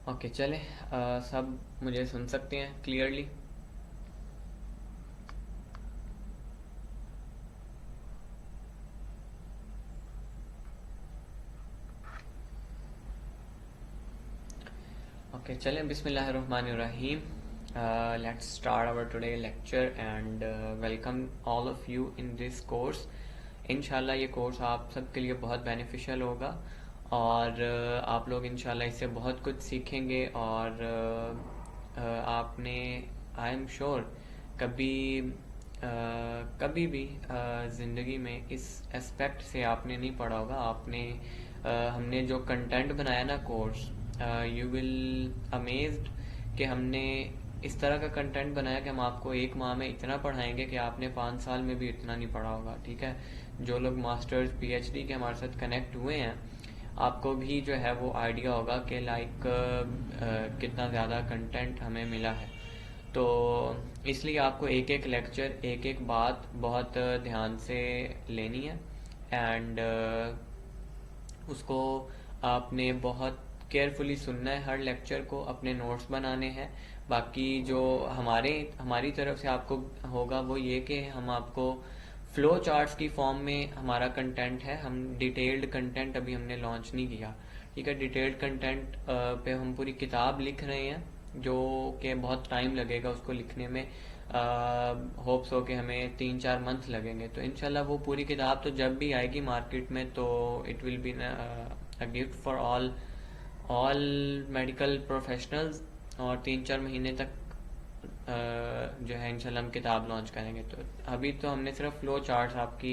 Okay चले। सब मुझे सुन सकते हैं क्लियरली? ओके चले, बिस्मिल्लाहिर्रहमानिर्रहीम। Let's start our today lecture and welcome all of you in this course. इंशाल्लाह ये कोर्स आप सबके लिए बहुत बेनिफिशियल होगा और आप लोग इंशाल्लाह इससे बहुत कुछ सीखेंगे और आपने, आई एम श्योर, कभी कभी भी ज़िंदगी में इस एस्पेक्ट से आपने नहीं पढ़ा होगा। आपने हमने जो कंटेंट बनाया ना कोर्स, यू विल अमेज्ड कि हमने इस तरह का कंटेंट बनाया कि हम आपको एक माह में इतना पढ़ाएंगे कि आपने 5 साल में भी इतना नहीं पढ़ा होगा। ठीक है, जो लोग मास्टर्स पीएचडी के हमारे साथ कनेक्ट हुए हैं, आपको भी जो है वो आइडिया होगा कि लाइक कितना ज़्यादा कंटेंट हमें मिला है। तो इसलिए आपको एक एक लेक्चर, एक एक बात बहुत ध्यान से लेनी है एंड उसको आपने बहुत केयरफुली सुनना है। हर लेक्चर को अपने नोट्स बनाने हैं। बाकी जो हमारी तरफ से आपको होगा वो ये कि हम आपको फ्लो चार्ट्स की फॉर्म में हमारा कंटेंट है। हम डिटेल्ड कंटेंट अभी हमने लॉन्च नहीं किया। ठीक है, डिटेल्ड कंटेंट पे हम पूरी किताब लिख रहे हैं, जो कि बहुत टाइम लगेगा उसको लिखने में। होप्स हो कि हमें 3-4 मंथ लगेंगे। तो इनशाला वो पूरी किताब तो जब भी आएगी मार्केट में तो it will be a gift for all all medical professionals. और 3-4 महीने तक जो है इंशाल्लाह हम किताब लॉन्च करेंगे। तो अभी तो हमने सिर्फ फ्लो चार्ट्स आपकी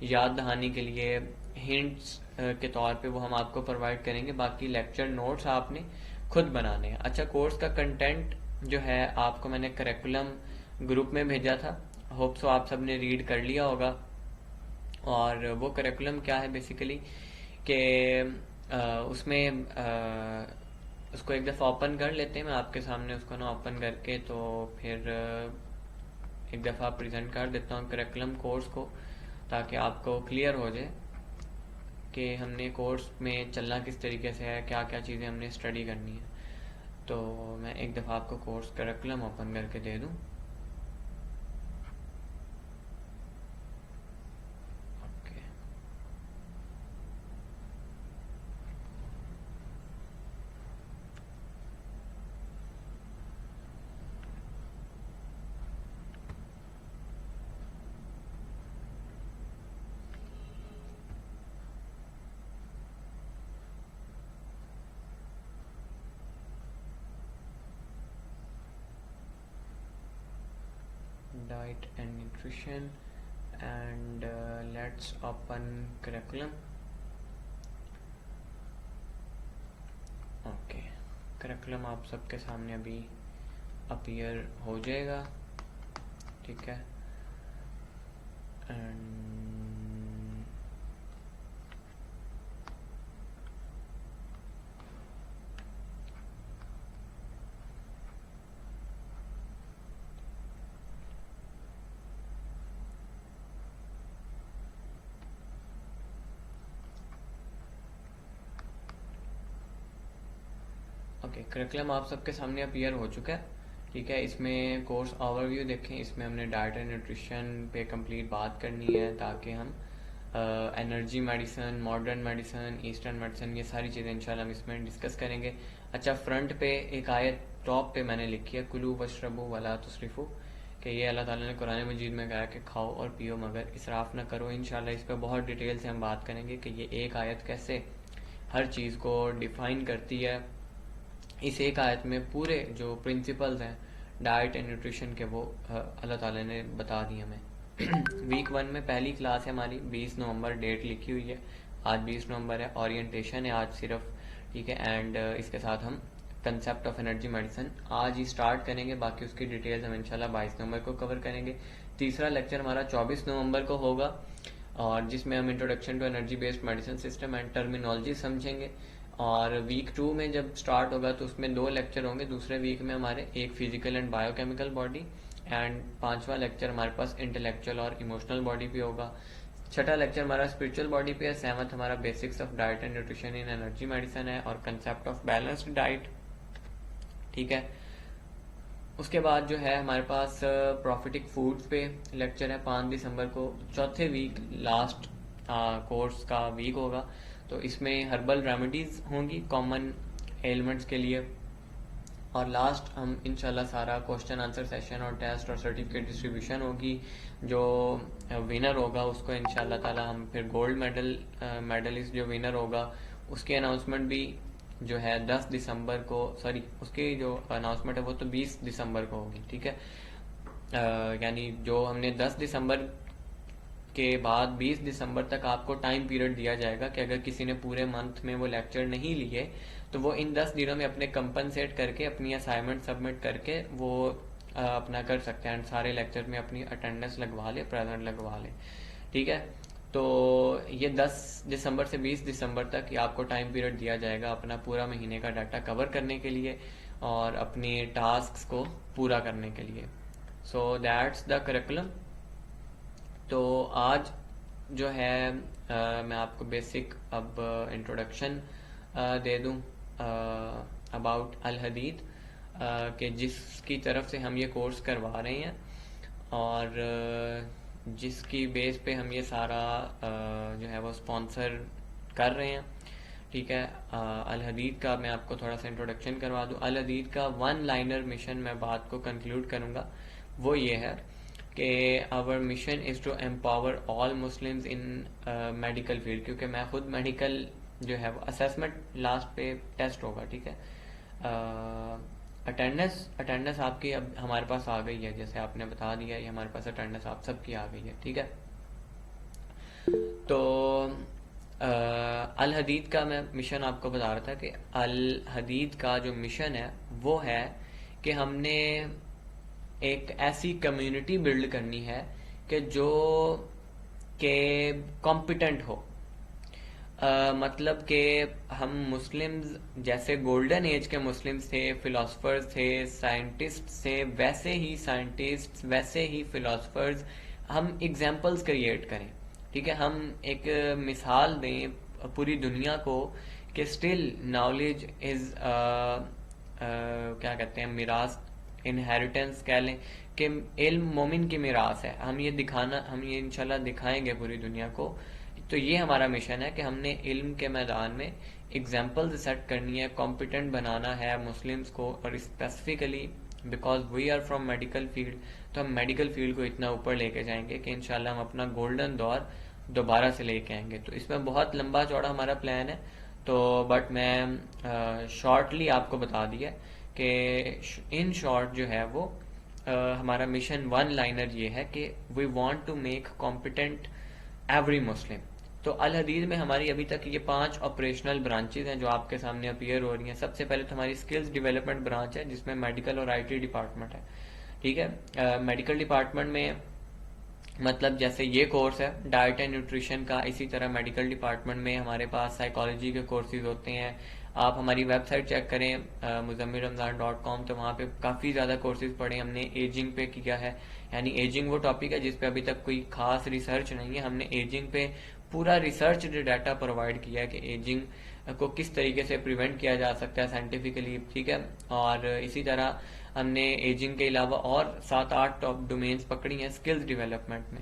याद दहानी के लिए हिंट्स के तौर पे वो हम आपको प्रोवाइड करेंगे। बाकी लेक्चर नोट्स आपने खुद बनाने हैं। अच्छा, कोर्स का कंटेंट जो है आपको मैंने करिकुलम ग्रुप में भेजा था। होप सो आप सब ने रीड कर लिया होगा। और वो करिकुलम क्या है बेसिकली कि उसमें उसको एक दफ़ा ओपन कर लेते हैं। मैं आपके सामने उसको ना ओपन करके तो फिर एक दफ़ा प्रेजेंट कर देता हूँ करिकुलम कोर्स को, ताकि आपको क्लियर हो जाए कि हमने कोर्स में चलना किस तरीके से है, क्या क्या चीज़ें हमने स्टडी करनी है। तो मैं एक दफ़ा आपको कोर्स करिकुलम ओपन करके दे दूँ। Okay diet and nutrition and let's open curriculum. Okay, curriculum आप सबके सामने अभी अपीयर हो जाएगा। ठीक है, एंड ओके, करिकुलम आप सबके सामने अपीयर हो चुका है। ठीक है, इसमें कोर्स ओवरव्यू देखें। इसमें हमने डाइट एंड न्यूट्रिशन पे कंप्लीट बात करनी है, ताकि हम energy medicine, modern medicine, eastern medicine, ये सारी चीज़ें इंशाल्लाह हम इसमें डिस्कस करेंगे। अच्छा, फ्रंट पे एक आयत टॉप पे मैंने लिखी है, कुलू वशरबू वला तुसरिफू, कि ये अल्लाह ताला ने कुरान मजीद में कहा कि खाओ और पियो मगर इसराफ ना करो। इंशाल्लाह इस पर बहुत डिटेल से हम बात करेंगे कि ये एक आयत कैसे हर चीज़ को डिफाइन करती है। इस एक आयत में पूरे जो प्रिंसिपल्स हैं डाइट एंड न्यूट्रिशन के, वो अल्लाह ताला ने बता दिए हमें। वीक 1 में पहली क्लास है हमारी, 20 नवंबर डेट लिखी हुई है। आज 20 नवंबर है, ओरिएंटेशन है आज सिर्फ। ठीक है, एंड इसके साथ हम कंसेप्ट ऑफ एनर्जी मेडिसिन आज ही स्टार्ट करेंगे। बाकी उसकी डिटेल्स हम इंशाल्लाह 22 नवंबर को कवर करेंगे। तीसरा लेक्चर हमारा 24 नवंबर को होगा, और जिसमें हम introduction to energy based medicine system and terminology समझेंगे। और वीक 2 में जब स्टार्ट होगा तो उसमें 2 लेक्चर होंगे। दूसरे वीक में हमारे एक physical and biochemical body, and 5वां लेक्चर हमारे पास इंटेलेक्चुअल और इमोशनल बॉडी पे होगा। छठा लेक्चर हमारा स्पिरिचुअल बॉडी पे है। 7वां हमारा basics of diet and nutrition in energy medicine है और कंसेप्ट ऑफ बैलेंस्ड डाइट। ठीक है। उसके बाद जो है हमारे पास प्रॉफिटिक फूड्स पे लेक्चर है 5 दिसंबर को, चौथे वीक लास्ट कोर्स का वीक होगा। तो इसमें हर्बल रेमेडीज होंगी कॉमन एलिमेंट्स के लिए, और लास्ट हम इंशाल्लाह सारा क्वेश्चन आंसर सेशन और टेस्ट और सर्टिफिकेट डिस्ट्रीब्यूशन होगी। जो विनर होगा उसको इंशाल्लाह ताला हम फिर गोल्ड मेडलिस्ट जो विनर होगा उसकी अनाउंसमेंट भी जो है 10 दिसंबर को, सॉरी उसकी जो अनाउंसमेंट है वो तो 20 दिसंबर को होगी, ठीक है। यानी जो हमने 10 दिसंबर के बाद 20 दिसंबर तक आपको टाइम पीरियड दिया जाएगा कि अगर किसी ने पूरे मंथ में वो लेक्चर नहीं लिए तो वो इन 10 दिनों में अपने कंपनसेट करके अपनी असाइनमेंट सबमिट करके वो अपना कर सकते हैं, सारे लेक्चर में अपनी अटेंडेंस लगवा ले, प्रेजेंट लगवा ले, ठीक है। तो ये 10 दिसंबर से 20 दिसंबर तक ये आपको टाइम पीरियड दिया जाएगा अपना पूरा महीने का डाटा कवर करने के लिए और अपने टास्क्स को पूरा करने के लिए। So that's the curriculum. तो आज जो है मैं आपको बेसिक अब इंट्रोडक्शन दे दूं अबाउट अल हदीद कि जिसकी तरफ से हम ये कोर्स करवा रहे हैं और जिसकी बेस पे हम ये सारा जो है वो स्पॉन्सर कर रहे हैं, ठीक है। अल हदीद का मैं आपको थोड़ा सा इंट्रोडक्शन करवा दूं। अल हदीद का वन लाइनर मिशन मैं बात को कंक्लूड करूंगा, वो ये है कि our mission is to empower all Muslims in medical field, क्योंकि मैं खुद मेडिकल जो है वो असेसमेंट लास्ट पे टेस्ट होगा, ठीक है। अटेंडेंस आपकी अब हमारे पास आ गई है, जैसे आपने बता दिया ये हमारे पास अटेंडेंस आप सबकी आ गई है, ठीक है। तो अल हदीद का मैं मिशन आपको बता रहा था कि अल हदीद का जो मिशन है वो है कि हमने एक ऐसी कम्युनिटी बिल्ड करनी है कि जो के कॉम्पिटेंट हो। मतलब कि हम मुस्लिम्स जैसे गोल्डन एज के मुस्लिम्स थे, फिलोसफर्स थे, साइंटिस्ट थे, वैसे ही साइंटिस्ट वैसे ही फिलोसफर्स हम एग्जाम्पल्स क्रिएट करें, ठीक है। हम एक मिसाल दें पूरी दुनिया को कि स्टिल नॉलेज इज क्या कहते हैं, मिरास, इनहेरिटेंस कह लें कि इल्म मोमिन की मिरास है। हम ये इंशाल्लाह दिखाएंगे पूरी दुनिया को। तो ये हमारा मिशन है कि हमने इल्म के मैदान में एग्जाम्पल्स सेट करनी है, कॉम्पिटेंट बनाना है मुस्लिम्स को, और specifically because we are from medical field, तो हम मेडिकल फील्ड को इतना ऊपर लेके जाएंगे कि इंशाल्लाह हम अपना गोल्डन दौर दोबारा से लेके आएंगे। तो इसमें बहुत लंबा चौड़ा हमारा प्लान है, तो बट मैं शॉर्टली आपको बता दिया कि इन शॉर्ट जो है वो हमारा मिशन वन लाइनर ये है कि we want to make competent every Muslim. तो अल हदीद में हमारी अभी तक ये 5 ऑपरेशनल ब्रांचेज हैं जो आपके सामने अपीयर हो रही हैं। सबसे पहले तो हमारी स्किल्स डेवलपमेंट ब्रांच है जिसमें मेडिकल और आईटी डिपार्टमेंट है, ठीक है। मेडिकल डिपार्टमेंट में मतलब जैसे ये कोर्स है डाइट एंड न्यूट्रिशन का, इसी तरह मेडिकल डिपार्टमेंट में हमारे पास साइकोलॉजी के कोर्सेज होते हैं। आप हमारी वेबसाइट चेक करें muzammilramzan.com, तो वहाँ पे काफ़ी ज़्यादा कोर्सेज पढ़े हमने। एजिंग पे किया है, यानी एजिंग वो टॉपिक है जिस पे अभी तक कोई खास रिसर्च नहीं है। हमने एजिंग पे पूरा रिसर्च डाटा प्रोवाइड किया है कि एजिंग को किस तरीके से प्रिवेंट किया जा सकता है साइंटिफिकली, ठीक है। और इसी तरह हमने एजिंग के अलावा और 7-8 टॉप डोमेन्स पकड़ी हैं स्किल्स डेवलपमेंट में,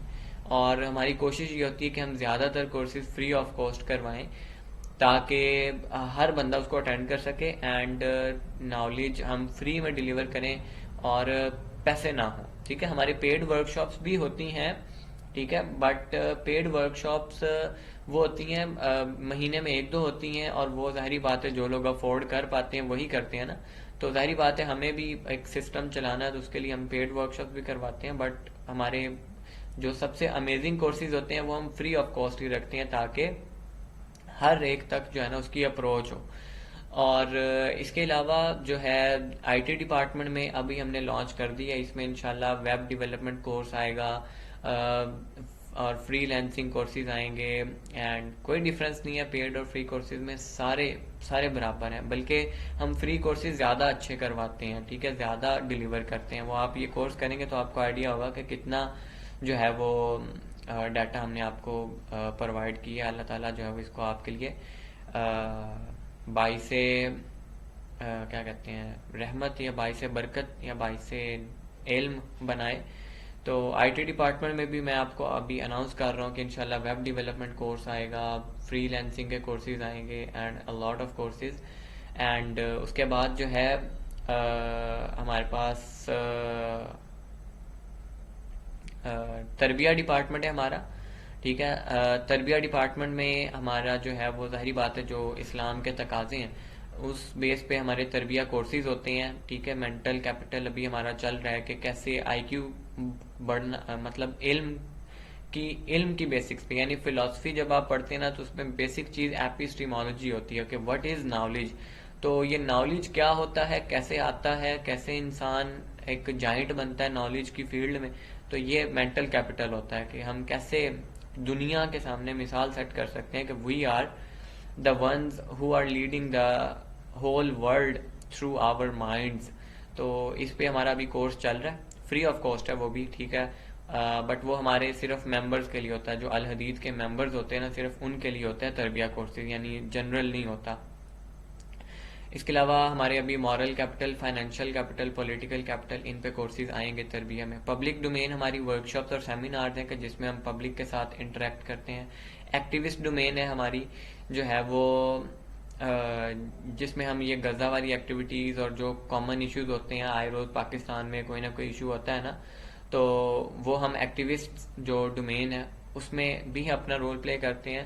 और हमारी कोशिश ये होती है कि हम ज़्यादातर कोर्सेज फ्री ऑफ कॉस्ट करवाएं ताकि हर बंदा उसको अटेंड कर सके एंड नॉलेज हम फ्री में डिलीवर करें और पैसे ना हो, ठीक है। हमारे पेड वर्कशॉप्स भी होती हैं, ठीक है, बट पेड वर्कशॉप्स वो होती हैं महीने में 1-2 होती हैं, और वो जाहिर बात है जो लोग अफोर्ड कर पाते हैं वही करते हैं ना। तो जाहिर बात है हमें भी एक सिस्टम चलाना है, तो उसके लिए हम पेड वर्कशॉप भी करवाते हैं, बट हमारे जो सबसे अमेजिंग कोर्सेज होते हैं वो हम फ्री ऑफ कॉस्ट ही रखते हैं ताकि हर एक तक जो है ना उसकी अप्रोच हो। और इसके अलावा जो है आईटी डिपार्टमेंट में अभी हमने लॉन्च कर दी है, इसमें इंशाल्लाह वेब डेवलपमेंट कोर्स आएगा और फ्रीलांसिंग कोर्सेज आएंगे, एंड कोई डिफरेंस नहीं है पेड और फ्री कोर्सेज में, सारे बराबर हैं, बल्कि हम फ्री कोर्सेज ज़्यादा अच्छे करवाते हैं, ठीक है, ज़्यादा डिलीवर करते हैं। वो आप ये कोर्स करेंगे तो आपको आइडिया होगा कि कितना जो है वो डाटा हमने आपको प्रोवाइड किया। अल्लाह ताला जो है वो इसको आपके लिए 22 क्या कहते हैं, रहमत या बाइस बरकत या बाइस इल्म बनाए। तो आईटी डिपार्टमेंट में भी मैं आपको अभी अनाउंस कर रहा हूँ कि इंशाल्लाह वेब डेवलपमेंट कोर्स आएगा, फ्रीलांसिंग के कोर्सेज आएंगे and a lot of courses. And उसके बाद जो है हमारे पास तरबिया डिपार्टमेंट है हमारा। ठीक है, तरबिया डिपार्टमेंट में हमारा जो है वो ज़ाहिरी बात है जो इस्लाम के तकाजे हैं उस बेस पे हमारे तरबिया कोर्सेज होते हैं। ठीक है, मेंटल कैपिटल अभी हमारा चल रहा है कि कैसे आईक्यू बढ़ना, मतलब इल्म की बेसिक्स पे, यानी फिलॉसफी जब आप पढ़ते हैं ना तो उसमें बेसिक चीज़ एपिस्टीमोलॉजी होती है कि व्हाट इज़ नॉलेज। तो ये नॉलेज क्या होता है, कैसे आता है, कैसे इंसान एक जाइंट बनता है नॉलेज की फील्ड में। तो ये मेंटल कैपिटल होता है कि हम कैसे दुनिया के सामने मिसाल सेट कर सकते हैं कि we are the ones who are leading the whole world through our minds. तो इस पे हमारा अभी कोर्स चल रहा है, फ्री ऑफ कॉस्ट है वो भी। ठीक है, बट वो हमारे सिर्फ मेंबर्स के लिए होता है, जो अल हदीद के मेंबर्स होते हैं ना, सिर्फ उनके लिए होता है तरबिया कोर्सेज, यानी जनरल नहीं होता। इसके अलावा हमारे अभी moral capital, financial capital, political capital, इन पे कोर्सेज आएंगे तरबिया में। पब्लिक डोमेन हमारी वर्कशॉप्स और सेमिनार्स हैं कि जिसमें हम पब्लिक के साथ इंटरेक्ट करते हैं। एक्टिविस्ट डोमेन है हमारी जो है वो जिसमें हम ये गजा वाली एक्टिविटीज़ और जो कॉमन इश्यूज होते हैं, आए रोज़ पाकिस्तान में कोई ना कोई इशू होता है ना, तो वो हम एक्टिविस्ट जो डोमेन है उसमें भी अपना रोल प्ले करते हैं।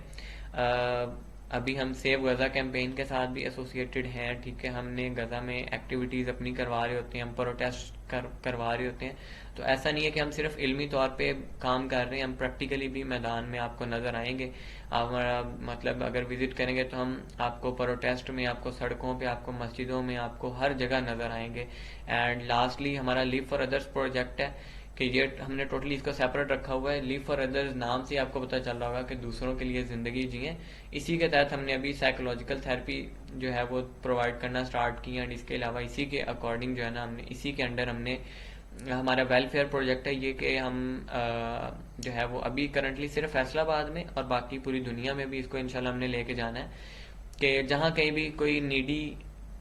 अभी हम सेव गज़ा कैंपेन के साथ भी एसोसिएटेड हैं। ठीक है, हमने गज़ा में एक्टिविटीज़ अपनी करवा रहे होते हैं, हम प्रोटेस्ट करवा रहे होते हैं। तो ऐसा नहीं है कि हम सिर्फ इल्मी तौर पे काम कर रहे हैं, हम प्रैक्टिकली भी मैदान में आपको नज़र आएंगे। हमारा मतलब अगर विजिट करेंगे तो हम आपको प्रोटेस्ट में, आपको सड़कों पे, आपको मस्जिदों में, आपको हर जगह नज़र आएंगे। एंड लास्टली हमारा लिव फॉर अदर्स प्रोजेक्ट है कि ये हमने टोटली इसको सेपरेट रखा हुआ है। लिव फॉर अदर्स नाम से आपको पता चल रहा होगा कि दूसरों के लिए ज़िंदगी जिए। इसी के तहत हमने अभी साइकोलॉजिकल थेरेपी जो है वो प्रोवाइड करना स्टार्ट की। एंड इसके अलावा इसी के अकॉर्डिंग जो है ना, हमने इसी के अंडर हमने हमारा वेलफेयर प्रोजेक्ट है ये कि हम जो है वो अभी करंटली सिर्फ फैसलाबाद में और बाकी पूरी दुनिया में भी इसको इंशाल्लाह हमने लेके जाना है कि जहाँ कहीं भी कोई नीडी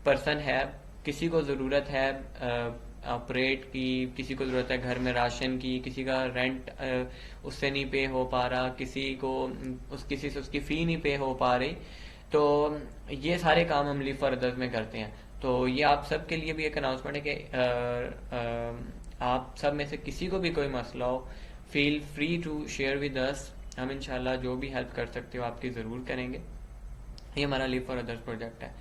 पर्सन है, किसी को ज़रूरत है ऑपरेट की, किसी को ज़रूरत है घर में राशन की, किसी का रेंट उससे नहीं पे हो पा रहा, किसी से उसकी फ़ी नहीं पे हो पा रही, तो ये सारे काम हम लिव फॉर अदर्स में करते हैं। तो ये आप सब के लिए भी एक अनाउंसमेंट है कि आप सब में से किसी को भी कोई मसला हो, feel free to share with us. हम इंशाल्लाह जो भी हेल्प कर सकते हो आपकी ज़रूर करेंगे। ये हमारा लिव फॉर अदर्स प्रोजेक्ट है।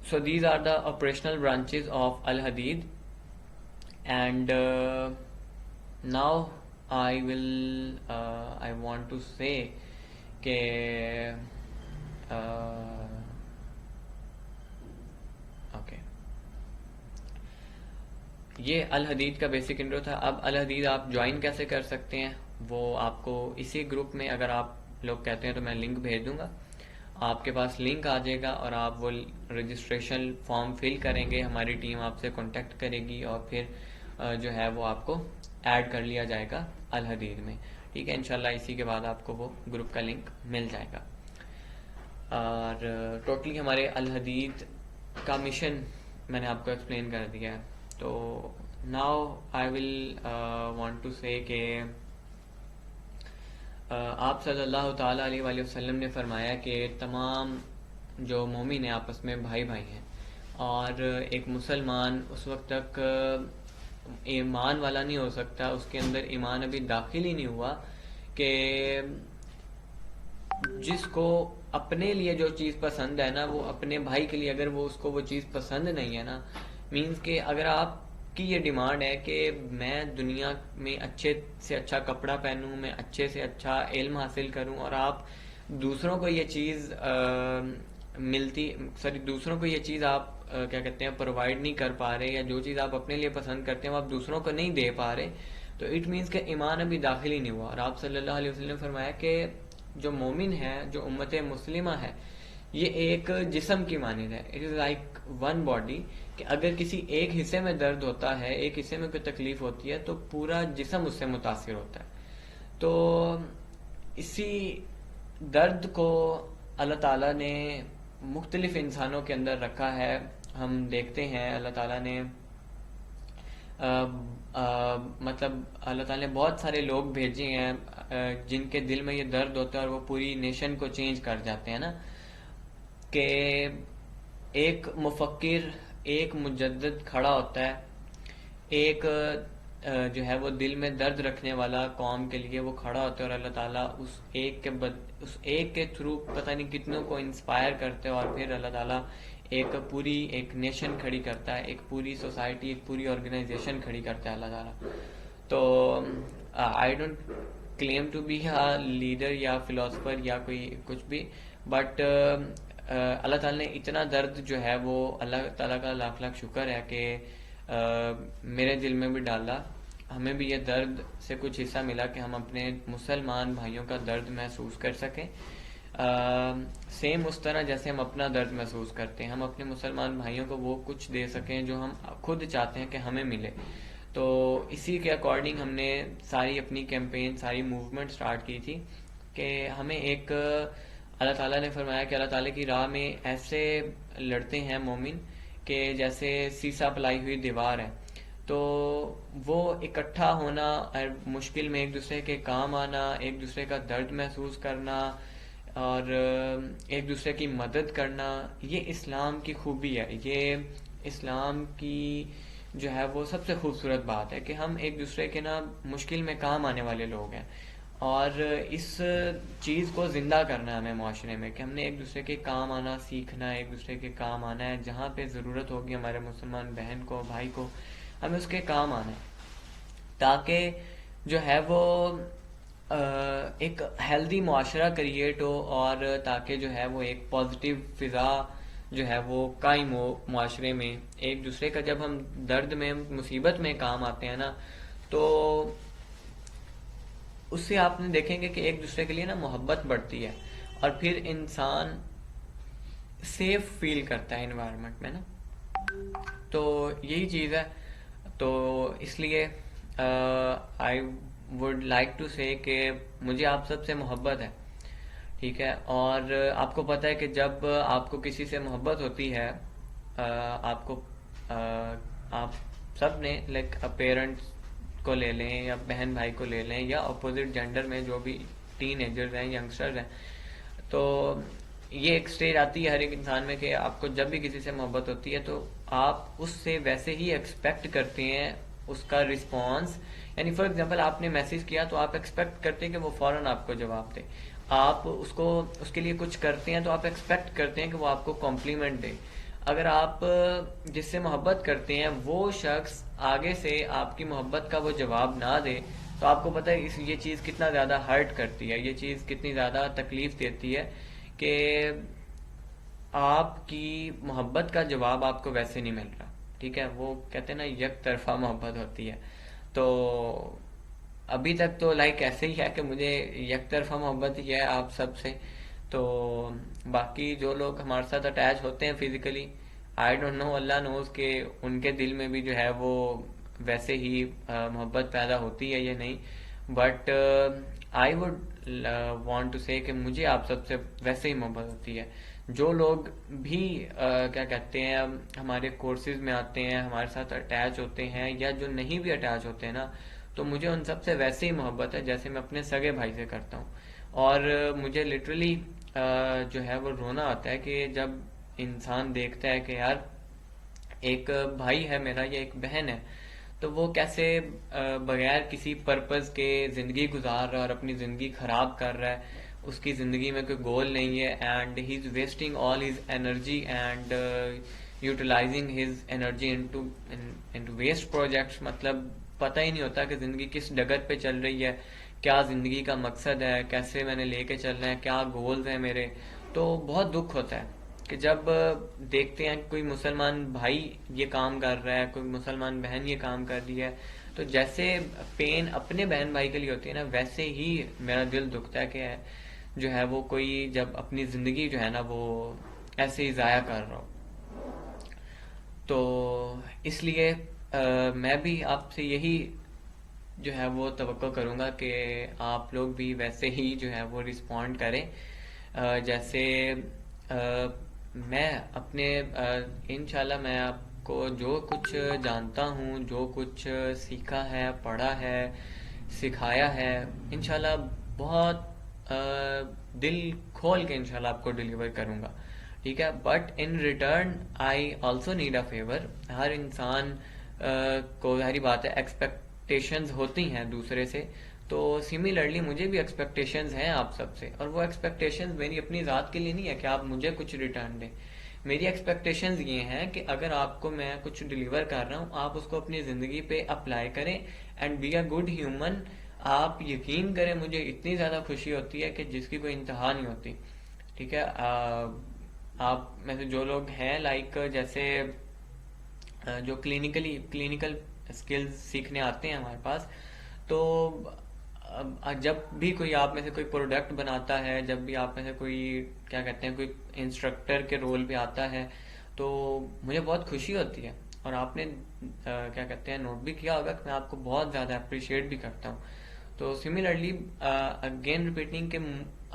So these are the operational branches of Al Hadid, and now I want to say कि ओके, ये अल हदीद का बेसिक इंट्रो था। अब अल हदीद आप ज्वाइन कैसे कर सकते हैं वो आपको इसी ग्रुप में, अगर आप लोग कहते हैं तो मैं लिंक भेज दूंगा, आपके पास लिंक आ जाएगा और आप वो रजिस्ट्रेशन फॉर्म फिल करेंगे, हमारी टीम आपसे कांटेक्ट करेगी और फिर जो है वो आपको ऐड कर लिया जाएगा अल हदीद में। ठीक है, इंशाल्लाह इसी के बाद आपको वो ग्रुप का लिंक मिल जाएगा। और टोटली हमारे अल हदीद का मिशन मैंने आपको एक्सप्लेन कर दिया है। तो now I will want to say कि आप सल्लल्लाहु ताला अलैहि वसल्लम ने फरमाया कि तमाम जो मोमिन हैं आपस में भाई भाई हैं, और एक मुसलमान उस वक्त तक ईमान वाला नहीं हो सकता, उसके अंदर ईमान अभी दाखिल ही नहीं हुआ कि जिसको अपने लिए जो चीज़ पसंद है ना, वो अपने भाई के लिए अगर वो उसको वो चीज़ पसंद नहीं है ना, मीन्स कि अगर आप की ये डिमांड है कि मैं दुनिया में अच्छे से अच्छा कपड़ा पहनूं, मैं अच्छे से अच्छा इल्म हासिल करूं, और आप दूसरों को ये चीज़ दूसरों को ये चीज़ आप क्या कहते हैं प्रोवाइड नहीं कर पा रहे, या जो चीज़ आप अपने लिए पसंद करते हैं वो आप दूसरों को नहीं दे पा रहे, तो इट मीन्स कि ईमान अभी दाखिल ही नहीं हुआ। और आप सल्लल्लाहु अलैहि वसल्लम ने फरमाया कि जो मोमिन है, जो उम्मत मुस्लिमा है, ये एक जिस्म की मानिंद है। It is like one body, कि अगर किसी एक हिस्से में दर्द होता है, एक हिस्से में कोई तकलीफ होती है, तो पूरा जिस्म उससे मुतासिर होता है। तो इसी दर्द को अल्लाह ताला ने मुख्तलिफ इंसानों के अंदर रखा है, हम देखते हैं अल्लाह ताला ने मतलब अल्लाह ताला ने बहुत सारे लोग भेजे हैं जिनके दिल में ये दर्द होता है और वो पूरी नेशन को चेंज कर जाते हैं ना, कि एक मुफक्किर, एक मुजद्दिद खड़ा होता है, एक जो है वो दिल में दर्द रखने वाला कौम के लिए वो खड़ा होता है, और अल्लाह ताला उस एक के थ्रू पता नहीं कितनों को इंस्पायर करते हैं, और फिर अल्लाह ताला एक नेशन खड़ी करता है, एक पूरी सोसाइटी, एक पूरी ऑर्गेनाइजेशन खड़ी करता है अल्लाह ताला। तो I don't claim to be a leader या फिलोसफर या कोई कुछ भी, बट अल्लाह ताला ने इतना दर्द जो है वो, अल्लाह ताला का लाख लाख शुक्र है कि मेरे दिल में भी डाला। हमें भी ये दर्द से कुछ हिस्सा मिला कि हम अपने मुसलमान भाइयों का दर्द महसूस कर सकें, सेम उस तरह जैसे हम अपना दर्द महसूस करते हैं, हम अपने मुसलमान भाइयों को वो कुछ दे सकें जो हम खुद चाहते हैं कि हमें मिले। तो इसी के अकॉर्डिंग हमने सारी अपनी कैंपेन, सारी मूवमेंट स्टार्ट की थी कि हमें एक, अल्लाह ताला ने फरमाया कि अल्लाह ताला की राह में ऐसे लड़ते हैं मोमिन कि जैसे सीसा पलाई हुई दीवार है। तो वो इकट्ठा होना और मुश्किल में एक दूसरे के काम आना, एक दूसरे का दर्द महसूस करना और एक दूसरे की मदद करना, ये इस्लाम की खूबी है। ये इस्लाम की जो है वो सबसे खूबसूरत बात है कि हम एक दूसरे के ना मुश्किल में काम आने वाले लोग हैं, और इस चीज़ को ज़िंदा करना है हमें माशरे में, कि हमने एक दूसरे के काम आना सीखना है, एक दूसरे के काम आना है। जहाँ पे ज़रूरत होगी हमारे मुसलमान बहन को, भाई को, हमें उसके काम आना है, ताकि जो है वो एक हेल्दी मुआशरा क्रिएट हो, और ताकि जो है वो एक पॉजिटिव फिज़ा जो है वो कायम हो मुआशरे में। एक दूसरे का जब हम दर्द में, मुसीबत में काम आते हैं ना, तो उससे आपने देखेंगे कि एक दूसरे के लिए ना मोहब्बत बढ़ती है, और फिर इंसान सेफ फील करता है इन्वायरमेंट में ना। तो यही चीज़ है। तो इसलिए I would like to say कि मुझे आप सबसे मोहब्बत है, ठीक है। और आपको पता है कि जब आपको किसी से मोहब्बत होती है, आपको आप सब ने लाइक पेरेंट्स को ले लें या बहन भाई को ले लें या अपोजिट जेंडर में जो भी टीन एजर्स हैं, यंगस्टर्स हैं, तो ये एक स्टेज आती है हर एक इंसान में कि आपको जब भी किसी से मोहब्बत होती है तो आप उससे वैसे ही एक्सपेक्ट करते हैं उसका रिस्पॉन्स। यानी फॉर एग्जांपल आपने मैसेज किया तो आप एक्सपेक्ट करते हैं कि वो फौरन आपको जवाब दे। आप उसको, उसके लिए कुछ करते हैं तो आप एक्सपेक्ट करते हैं कि वो आपको कॉम्प्लीमेंट दे। अगर आप जिससे मोहब्बत करते हैं वो शख्स आगे से आपकी मोहब्बत का वो जवाब ना दे, तो आपको पता है ये चीज़ कितना ज़्यादा हर्ट करती है, ये चीज़ कितनी ज़्यादा तकलीफ देती है कि आपकी मोहब्बत का जवाब आपको वैसे नहीं मिल रहा, ठीक है। वो कहते हैं ना, एक तरफा मोहब्बत होती है। तो अभी तक तो लाइक ऐसे ही है कि मुझे एक तरफा मोहब्बत ही है आप सब से। तो बाकी जो लोग हमारे साथ अटैच होते हैं फिजिकली, आई डोंट नो, अल्लाह नोज के उनके दिल में भी जो है वो वैसे ही मोहब्बत पैदा होती है या नहीं। But I would want to say कि मुझे आप सबसे वैसे ही मोहब्बत होती है। जो लोग भी क्या कहते हैं हमारे कोर्सेज में आते हैं, हमारे साथ अटैच होते हैं, या जो नहीं भी अटैच होते हैं ना, तो मुझे उन सबसे वैसे ही मोहब्बत है जैसे मैं अपने सगे भाई से करता हूँ। और मुझे लिटरली जो है वो रोना आता है कि जब इंसान देखता है कि यार एक भाई है मेरा या एक बहन है, तो वो कैसे बगैर किसी पर्पस के जिंदगी गुजार रहा है और अपनी जिंदगी खराब कर रहा है। उसकी जिंदगी में कोई गोल नहीं है, and he is wasting all his energy and utilising his energy into into waste projects. मतलब पता ही नहीं होता कि जिंदगी किस डगर पे चल रही है, क्या जिंदगी का मकसद है, कैसे मैंने लेके चलना है, क्या गोल्स हैं मेरे। तो बहुत दुख होता है कि जब देखते हैं कोई मुसलमान भाई ये काम कर रहा है, कोई मुसलमान बहन ये काम कर रही है, तो जैसे पेन अपने बहन भाई के लिए होती है ना, वैसे ही मेरा दिल दुखता है कि जो है वो कोई जब अपनी जिंदगी जो है ना वो ऐसे ही ज़ाया कर रहा हो। तो इसलिए मैं भी आपसे यही जो है वो तवक्को करूँगा कि आप लोग भी वैसे ही जो है वो रिस्पॉन्ड करें, जैसे मैं अपने इंशाल्लाह मैं आपको जो कुछ जानता हूँ, जो कुछ सीखा है, पढ़ा है, सिखाया है, इंशाल्लाह बहुत दिल खोल के इंशाल्लाह आपको डिलीवर करूँगा। ठीक है, but in return I also need a favour. हर इंसान को जाहिर बात है एक्सपेक्टेशंस होती हैं दूसरे से, तो सिमिलरली मुझे भी एक्सपेक्टेशंस हैं आप सबसे, और वो एक्सपेक्टेशंस मेरी अपनी ज़ात के लिए नहीं है कि आप मुझे कुछ रिटर्न दें। मेरी एक्सपेक्टेशंस ये हैं कि अगर आपको मैं कुछ डिलीवर कर रहा हूँ, आप उसको अपनी ज़िंदगी पे अप्लाई करें and be a good human. आप यकीन करें, मुझे इतनी ज़्यादा खुशी होती है कि जिसकी कोई इंतहा नहीं होती। ठीक है, आप में से जो लोग हैं लाइक जैसे जो क्लिनिकल स्किल्स सीखने आते हैं हमारे पास, तो जब भी कोई आप में से कोई प्रोडक्ट बनाता है, जब भी आप में से कोई क्या कहते हैं कोई इंस्ट्रक्टर के रोल पे आता है, तो मुझे बहुत खुशी होती है। और आपने क्या कहते हैं नोट भी किया होगा कि मैं आपको बहुत ज़्यादा अप्रिशिएट भी करता हूँ। तो सिमिलरली अगेन रिपीटिंग कि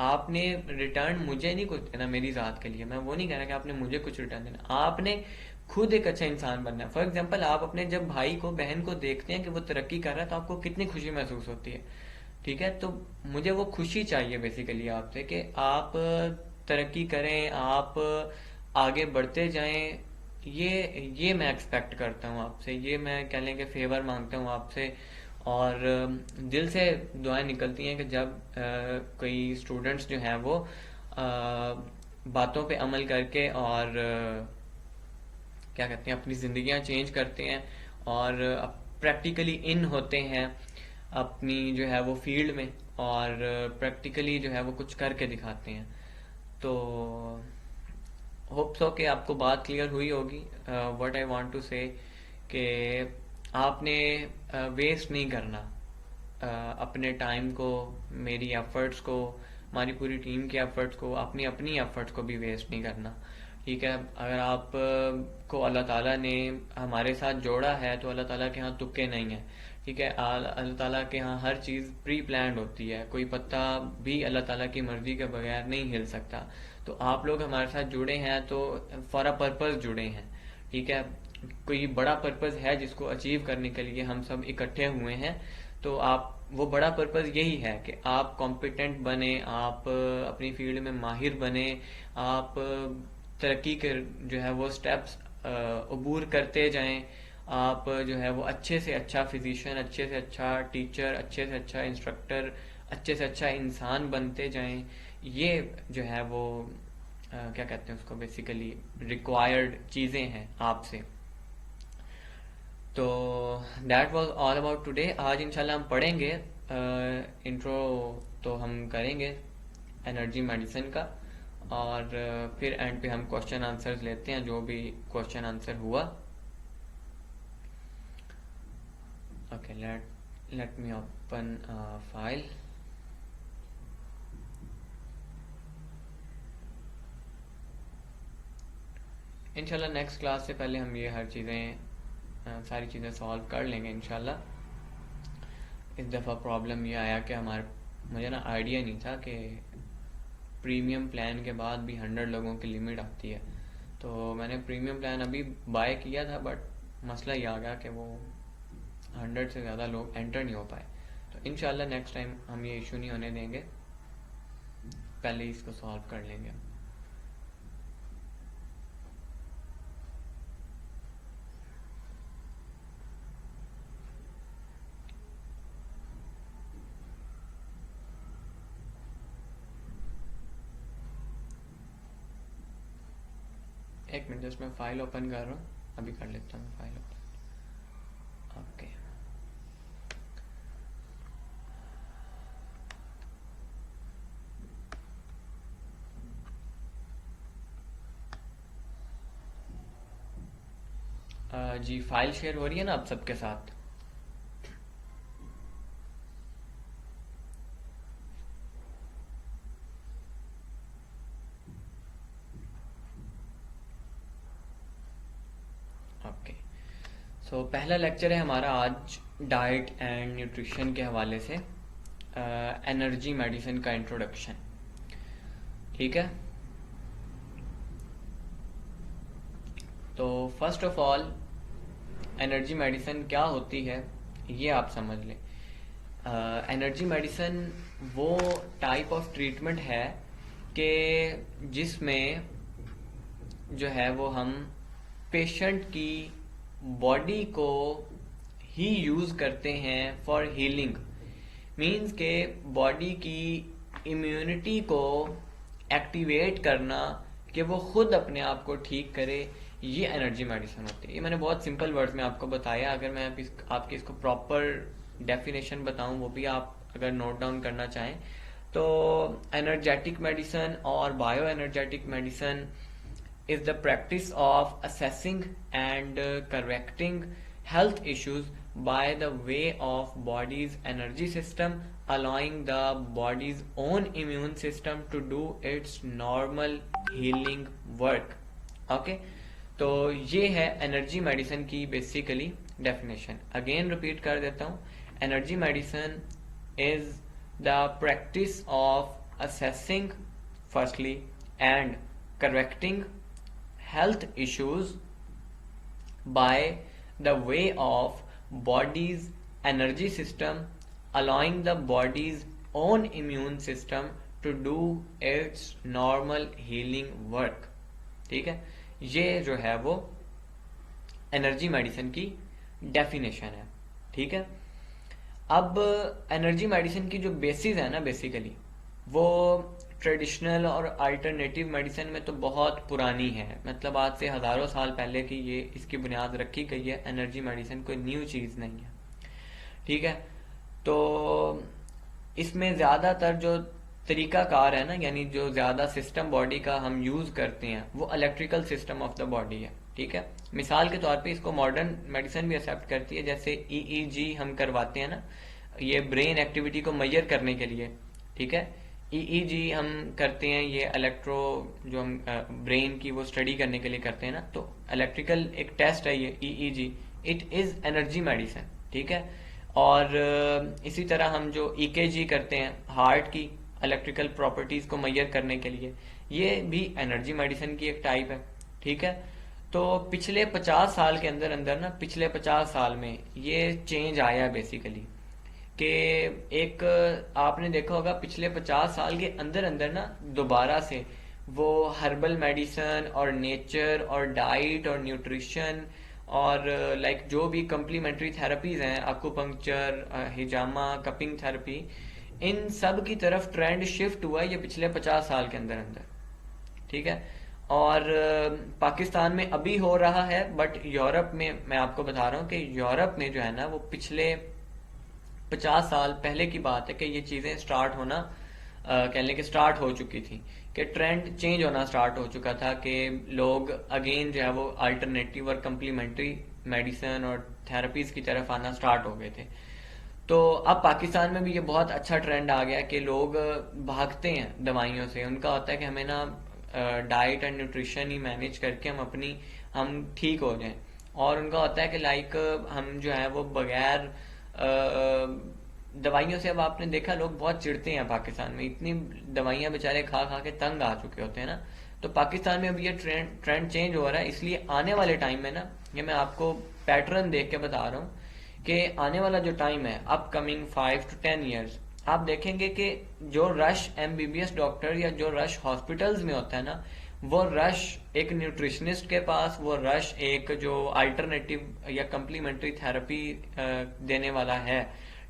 आपने रिटर्न मुझे नहीं कुछ देना मेरी ज़ात के लिए, मैं वो नहीं कह रहा कि आपने मुझे कुछ रिटर्न देना, आपने खुद एक अच्छा इंसान बनना है। फॉर एग्जाम्पल, आप अपने जब भाई को बहन को देखते हैं कि वो तरक्की कर रहा है, तो आपको कितनी खुशी महसूस होती है। ठीक है, तो मुझे वो खुशी चाहिए बेसिकली आपसे कि आप तरक्की करें, आप आगे बढ़ते जाएं। ये मैं एक्सपेक्ट करता हूँ आपसे, ये मैं कह लें कि फेवर मांगता हूँ आपसे। और दिल से दुआएं निकलती हैं कि जब कोई स्टूडेंट्स जो हैं वो बातों पे अमल करके और क्या कहते हैं अपनी ज़िंदगियां चेंज करते हैं और प्रैक्टिकली इन होते हैं अपनी जो है वो फील्ड में, और प्रैक्टिकली जो है वो कुछ करके दिखाते हैं। तो होप सो कि आपको बात क्लियर हुई होगी। What I want to say कि आपने वेस्ट नहीं करना अपने टाइम को, मेरी एफर्ट्स को, हमारी पूरी टीम के एफर्ट्स को, अपनी अपनी एफर्ट्स को भी वेस्ट नहीं करना। ठीक है, अगर आप को अल्लाह ताला ने हमारे साथ जोड़ा है तो अल्लाह ताला के यहाँ तुक्के नहीं है। ठीक है, अल्लाह ताला के यहाँ हर चीज़ प्री प्लान्ड होती है, कोई पत्ता भी अल्लाह ताला की मर्जी के बगैर नहीं हिल सकता। तो आप लोग हमारे साथ जुड़े हैं तो फॉर अ पर्पज़ जुड़े हैं। ठीक है, कोई बड़ा पर्पज़ है जिसको अचीव करने के लिए हम सब इकट्ठे हुए हैं। तो आप वो बड़ा पर्पज़ यही है कि आप कॉम्पिटेंट बने, आप अपनी फील्ड में माहिर बने, आप तरक्की के जो है वो स्टेप्स अबूर करते जाएं। आप जो है वो अच्छे से अच्छा फिजिशियन, अच्छे से अच्छा टीचर, अच्छे से अच्छा इंस्ट्रक्टर, अच्छे से अच्छा इंसान बनते जाएं। ये जो है वो क्या कहते हैं उसको बेसिकली रिक्वायर्ड चीज़ें हैं आपसे। तो that was all about today. आज इंशाल्लाह हम पढ़ेंगे इंट्रो, तो हम करेंगे एनर्जी मेडिसिन का, और फिर एंड पे हम क्वेश्चन आंसर्स लेते हैं जो भी क्वेश्चन आंसर हुआ। Okay, let me open file. इंशाल्लाह नेक्स्ट क्लास से पहले हम ये हर चीज़ें सारी चीज़ें सॉल्व कर लेंगे इंशाल्लाह। इस दफ़ा प्रॉब्लम ये आया कि हमारे मुझे ना आइडिया नहीं था कि प्रीमियम प्लान के बाद भी 100 लोगों की लिमिट आती है। तो मैंने प्रीमियम प्लान अभी बाय किया था, बट मसला ये आ गया कि वो 100 से ज़्यादा लोग एंटर नहीं हो पाए। तो इंशाल्लाह नेक्स्ट टाइम हम ये इशू नहीं होने देंगे, पहले ही इसको सॉल्व कर लेंगे। एक मिनट, जस्ट मैं फाइल ओपन कर रहा हूँ, अभी कर लेता हूँ फाइल ओपन। ओके, जी फाइल शेयर हो रही है ना आप सबके साथ? ओके, सो पहला लेक्चर है हमारा आज डाइट एंड न्यूट्रिशन के हवाले से, एनर्जी मेडिसिन का इंट्रोडक्शन। ठीक है, तो first of all energy medicine क्या होती है ये आप समझ लें। एनर्जी मेडिसिन वो टाइप ऑफ ट्रीटमेंट है कि जिसमें जो है वो हम पेशेंट की बॉडी को ही यूज़ करते हैं फॉर हीलिंग। मीन्स के बॉडी की इम्यूनिटी को एक्टिवेट करना कि वो खुद अपने आप को ठीक करे, ये एनर्जी मेडिसिन होती है। ये मैंने बहुत सिंपल वर्ड्स में आपको बताया। अगर मैं आपकी इसको प्रॉपर डेफिनेशन बताऊं, वो भी आप अगर नोट डाउन करना चाहें, तो एनर्जेटिक मेडिसिन और bio energetic medicine is the practice of assessing and correcting health issues by the way of body's energy system, allowing the body's own immune system to do its normal healing work. Okay, तो ये है energy medicine की basically definition. Again repeat कर देता हूँ, energy medicine is the practice of assessing firstly and correcting health issues by the way of body's energy system, allowing the body's own immune system to do its normal healing work। ठीक है, ये जो है वो energy medicine की definition है। ठीक है, अब एनर्जी मेडिसिन की जो बेसिस है ना, बेसिकली वो ट्रेडिशनल और अल्टरनेटिव मेडिसिन में तो बहुत पुरानी है। मतलब आज से हज़ारों साल पहले की ये इसकी बुनियाद रखी गई है। एनर्जी मेडिसिन कोई न्यू चीज़ नहीं है। ठीक है, तो इसमें ज़्यादातर जो तरीकाकार है ना, यानी जो ज़्यादा सिस्टम बॉडी का हम यूज़ करते हैं, वो electrical system of the body है। ठीक है, मिसाल के तौर पे इसको मॉडर्न मेडिसिन भी एक्सेप्ट करती है। जैसे ईईजी हम करवाते हैं ना, ये ब्रेन एक्टिविटी को मेजर करने के लिए। ठीक है, ईईजी हम करते हैं, ये इलेक्ट्रो जो हम ब्रेन की वो स्टडी करने के लिए करते हैं ना, तो इलेक्ट्रिकल एक टेस्ट है ये EEG, it is energy medicine. ठीक है, और इसी तरह हम जो ईकेजी करते हैं हार्ट की इलेक्ट्रिकल प्रॉपर्टीज़ को मेजर करने के लिए, ये भी एनर्जी मेडिसिन की एक टाइप है। ठीक है, तो पिछले 50 साल के अंदर अंदर ना, पिछले 50 साल में ये चेंज आया बेसिकली कि एक आपने देखा होगा पिछले 50 साल के अंदर अंदर ना दोबारा से वो हर्बल मेडिसिन और नेचर और डाइट और न्यूट्रिशन और लाइक जो भी कम्प्लीमेंट्री थेरेपीज हैं, अकुपंक्चर, हिजामा, कपिंग थेरेपी, इन सब की तरफ ट्रेंड शिफ्ट हुआ ये पिछले 50 साल के अंदर अंदर। ठीक है, और पाकिस्तान में अभी हो रहा है, बट यूरोप में मैं आपको बता रहा हूँ कि यूरोप में जो है ना वो पिछले 50 साल पहले की बात है कि ये चीज़ें स्टार्ट होना कह लें कि स्टार्ट हो चुकी थी, कि ट्रेंड चेंज होना स्टार्ट हो चुका था, कि लोग अगेन जो है वो अल्टरनेटिव और कम्प्लीमेंट्री मेडिसिन और थेरेपीज की तरफ आना स्टार्ट हो गए थे। तो अब पाकिस्तान में भी ये बहुत अच्छा ट्रेंड आ गया कि लोग भागते हैं दवाइयों से। उनका होता है कि हमें ना diet and nutrition he manage करके हम ठीक हो जाएं, और उनका होता है कि लाइक हम जो है वो बगैर दवाइयों से। अब आपने देखा लोग बहुत चिढ़ते हैं पाकिस्तान में, इतनी दवाइयां बेचारे खा खा के तंग आ चुके होते हैं ना। तो पाकिस्तान में अब ये ट्रेंड चेंज हो रहा है, इसलिए आने वाले टाइम में ना, ये मैं आपको पैटर्न देख के बता रहा हूँ कि आने वाला जो टाइम है अपकमिंग 5 to 10 ईयर्स, आप देखेंगे कि जो रश एमबीबीएस डॉक्टर या जो रश हॉस्पिटल्स में होता है ना, वो रश एक न्यूट्रिशनिस्ट के पास, वो रश एक जो अल्टरनेटिव या कम्प्लीमेंट्री थेरेपी देने वाला है।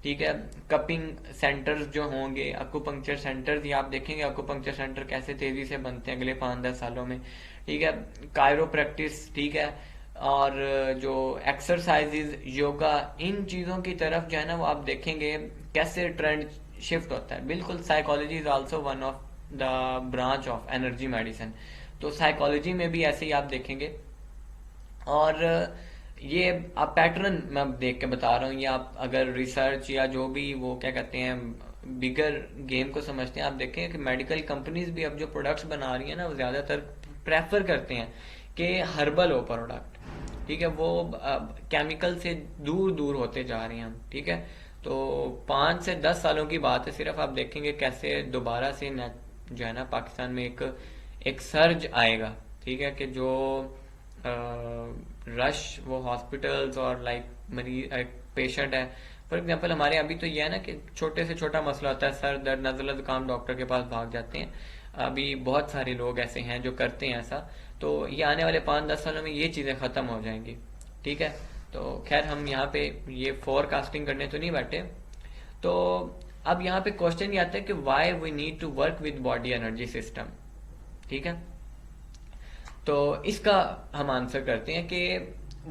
ठीक है, कपिंग सेंटर्स जो होंगे, अकुपंक्चर सेंटर्स, ये आप देखेंगे अकुपंक्चर सेंटर कैसे तेजी से बनते हैं अगले 5-10 सालों में। ठीक है, कायरो प्रैक्टिस, ठीक है, और जो एक्सरसाइजेज, योगा, इन चीज़ों की तरफ जो है ना वो आप देखेंगे कैसे ट्रेंड शिफ्ट होता है। बिल्कुल, psychology is also one of the branch of energy medicine, तो साइकोलॉजी में भी ऐसे ही आप देखेंगे। और ये आप पैटर्न मैं देख के बता रहा हूँ, ये आप अगर रिसर्च या जो भी वो क्या कहते हैं बिगर गेम को समझते हैं, आप देखें कि मेडिकल कंपनीज भी अब जो प्रोडक्ट्स बना रही है ना, वो ज़्यादातर प्रेफर करते हैं कि हर्बल हो प्रोडक्ट। ठीक है, वो केमिकल से दूर दूर होते जा रहे हैं हम। ठीक है, तो 5 से 10 सालों की बात है सिर्फ, आप देखेंगे कैसे दोबारा से जो है ना पाकिस्तान में एक सर्ज आएगा। ठीक है, कि जो रश वो हॉस्पिटल्स और लाइक मरीज पेशेंट है। फॉर एग्जांपल हमारे अभी तो ये है ना कि छोटे से छोटा मसला होता है, सर दर्द, नज़ला जुकाम, डॉक्टर के पास भाग जाते हैं। अभी बहुत सारे लोग ऐसे हैं जो करते हैं ऐसा। तो ये आने वाले 5-10 सालों में ये चीज़ें ख़त्म हो जाएंगी। ठीक है, तो खैर हम यहाँ पे ये फोरकास्टिंग करने तो नहीं बैठे। तो अब यहाँ पे क्वेश्चन ये आता है कि why we need to work with body energy system. ठीक है, तो इसका हम आंसर करते हैं कि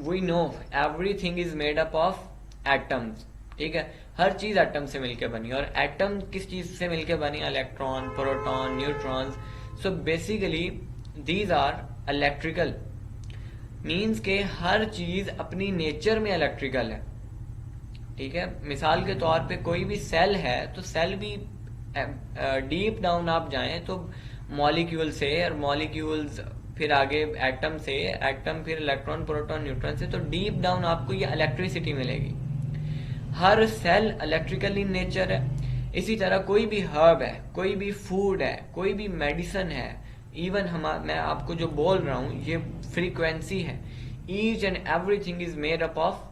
we know everything is made up of atoms. ठीक है, हर चीज एटम से मिलकर बनी है। और एटम किस चीज से मिलकर बनी? Electron, proton, neutrons. So basically these are electrical. Means के हर चीज अपनी नेचर में इलेक्ट्रिकल है। ठीक है, मिसाल के तौर पे कोई भी सेल है तो सेल भी डीप डाउन आप जाएं तो मॉलिक्यूल से, और मॉलिक्यूल्स फिर आगे एटम से, एटम फिर इलेक्ट्रॉन, प्रोटॉन, न्यूट्रॉन से, तो डीप डाउन आपको ये इलेक्ट्रिसिटी मिलेगी। हर सेल इलेक्ट्रिकल इन नेचर है। इसी तरह कोई भी हर्ब है, कोई भी फूड है, कोई भी मेडिसिन है, इवन मैं आपको जो बोल रहा हूं ये फ्रीक्वेंसी है। Each and everything is made up of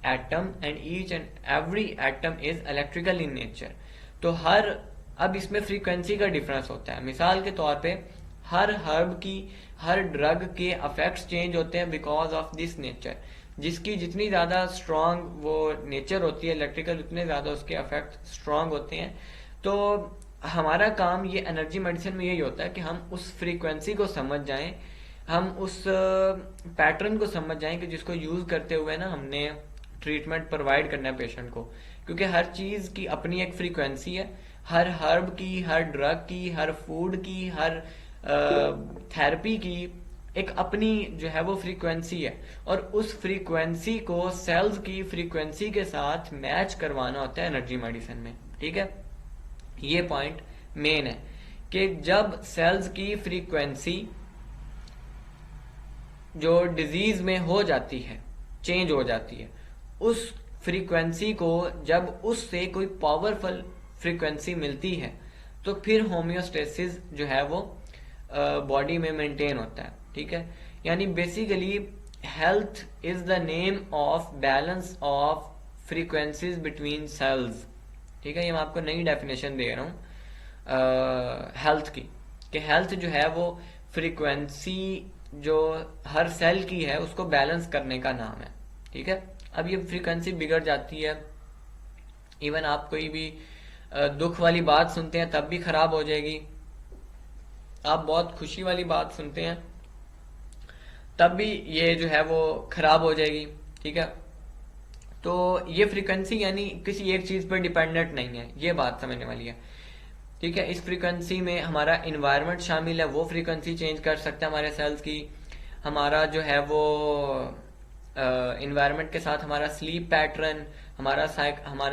atom and each and every atom is electrical in nature. तो अब इसमें फ्रीक्वेंसी का डिफरेंस होता है। मिसाल के तौर पे हर हर्ब की, हर ड्रग के अफेक्ट्स चेंज होते हैं बिकॉज ऑफ दिस नेचर। जिसकी जितनी ज्यादा स्ट्रांग वो नेचर होती है इलेक्ट्रिकल, उतने ज्यादा उसके अफेक्ट स्ट्रांग होते हैं। तो हमारा काम ये एनर्जी मेडिसिन में यही होता है कि हम उस फ्रीक्वेंसी को समझ जाएं, हम उस पैटर्न को समझ जाएं कि जिसको यूज करते हुए ना हमने ट्रीटमेंट प्रोवाइड करना है पेशेंट को। क्योंकि हर चीज की अपनी एक फ्रीक्वेंसी है। हर हर्ब की, हर ड्रग की, हर फूड की, हर थेरेपी की एक अपनी जो है वो फ्रीक्वेंसी है। और उस फ्रीक्वेंसी को सेल्स की फ्रीक्वेंसी के साथ मैच करवाना होता है एनर्जी मेडिसिन में। ठीक है, ये पॉइंट मेन है कि जब सेल्स की फ्रीक्वेंसी जो डिजीज में हो जाती है, चेंज हो जाती है, उस फ्रीक्वेंसी को जब उससे कोई पावरफुल फ्रीक्वेंसी मिलती है तो फिर होम्योस्टेसिस जो है वो बॉडी में मेंटेन होता है। ठीक है, यानी basically health is the name of balance of frequencies between cells. ठीक है, ये मैं आपको नई डेफिनेशन दे रहा हूँ हेल्थ की, कि हेल्थ जो है वो फ्रीक्वेंसी जो हर सेल की है उसको बैलेंस करने का नाम है। ठीक है, अब ये फ्रीक्वेंसी बिगड़ जाती है, इवन आप कोई भी दुख वाली बात सुनते हैं तब भी खराब हो जाएगी। आप बहुत खुशी वाली बात सुनते हैं तब भी ये जो है वो खराब हो जाएगी। ठीक है, तो ये फ्रीक्वेंसी यानी किसी एक चीज पर डिपेंडेंट नहीं है, ये बात समझने वाली है। ठीक है, इस फ्रीक्वेंसी में हमारा इन्वायरमेंट शामिल है, वो फ्रीक्वेंसी चेंज कर सकता है हमारे सेल्स की। हमारा जो है वो इन्वायरमेंट के साथ हमारा स्लीप पैटर्न, हमारा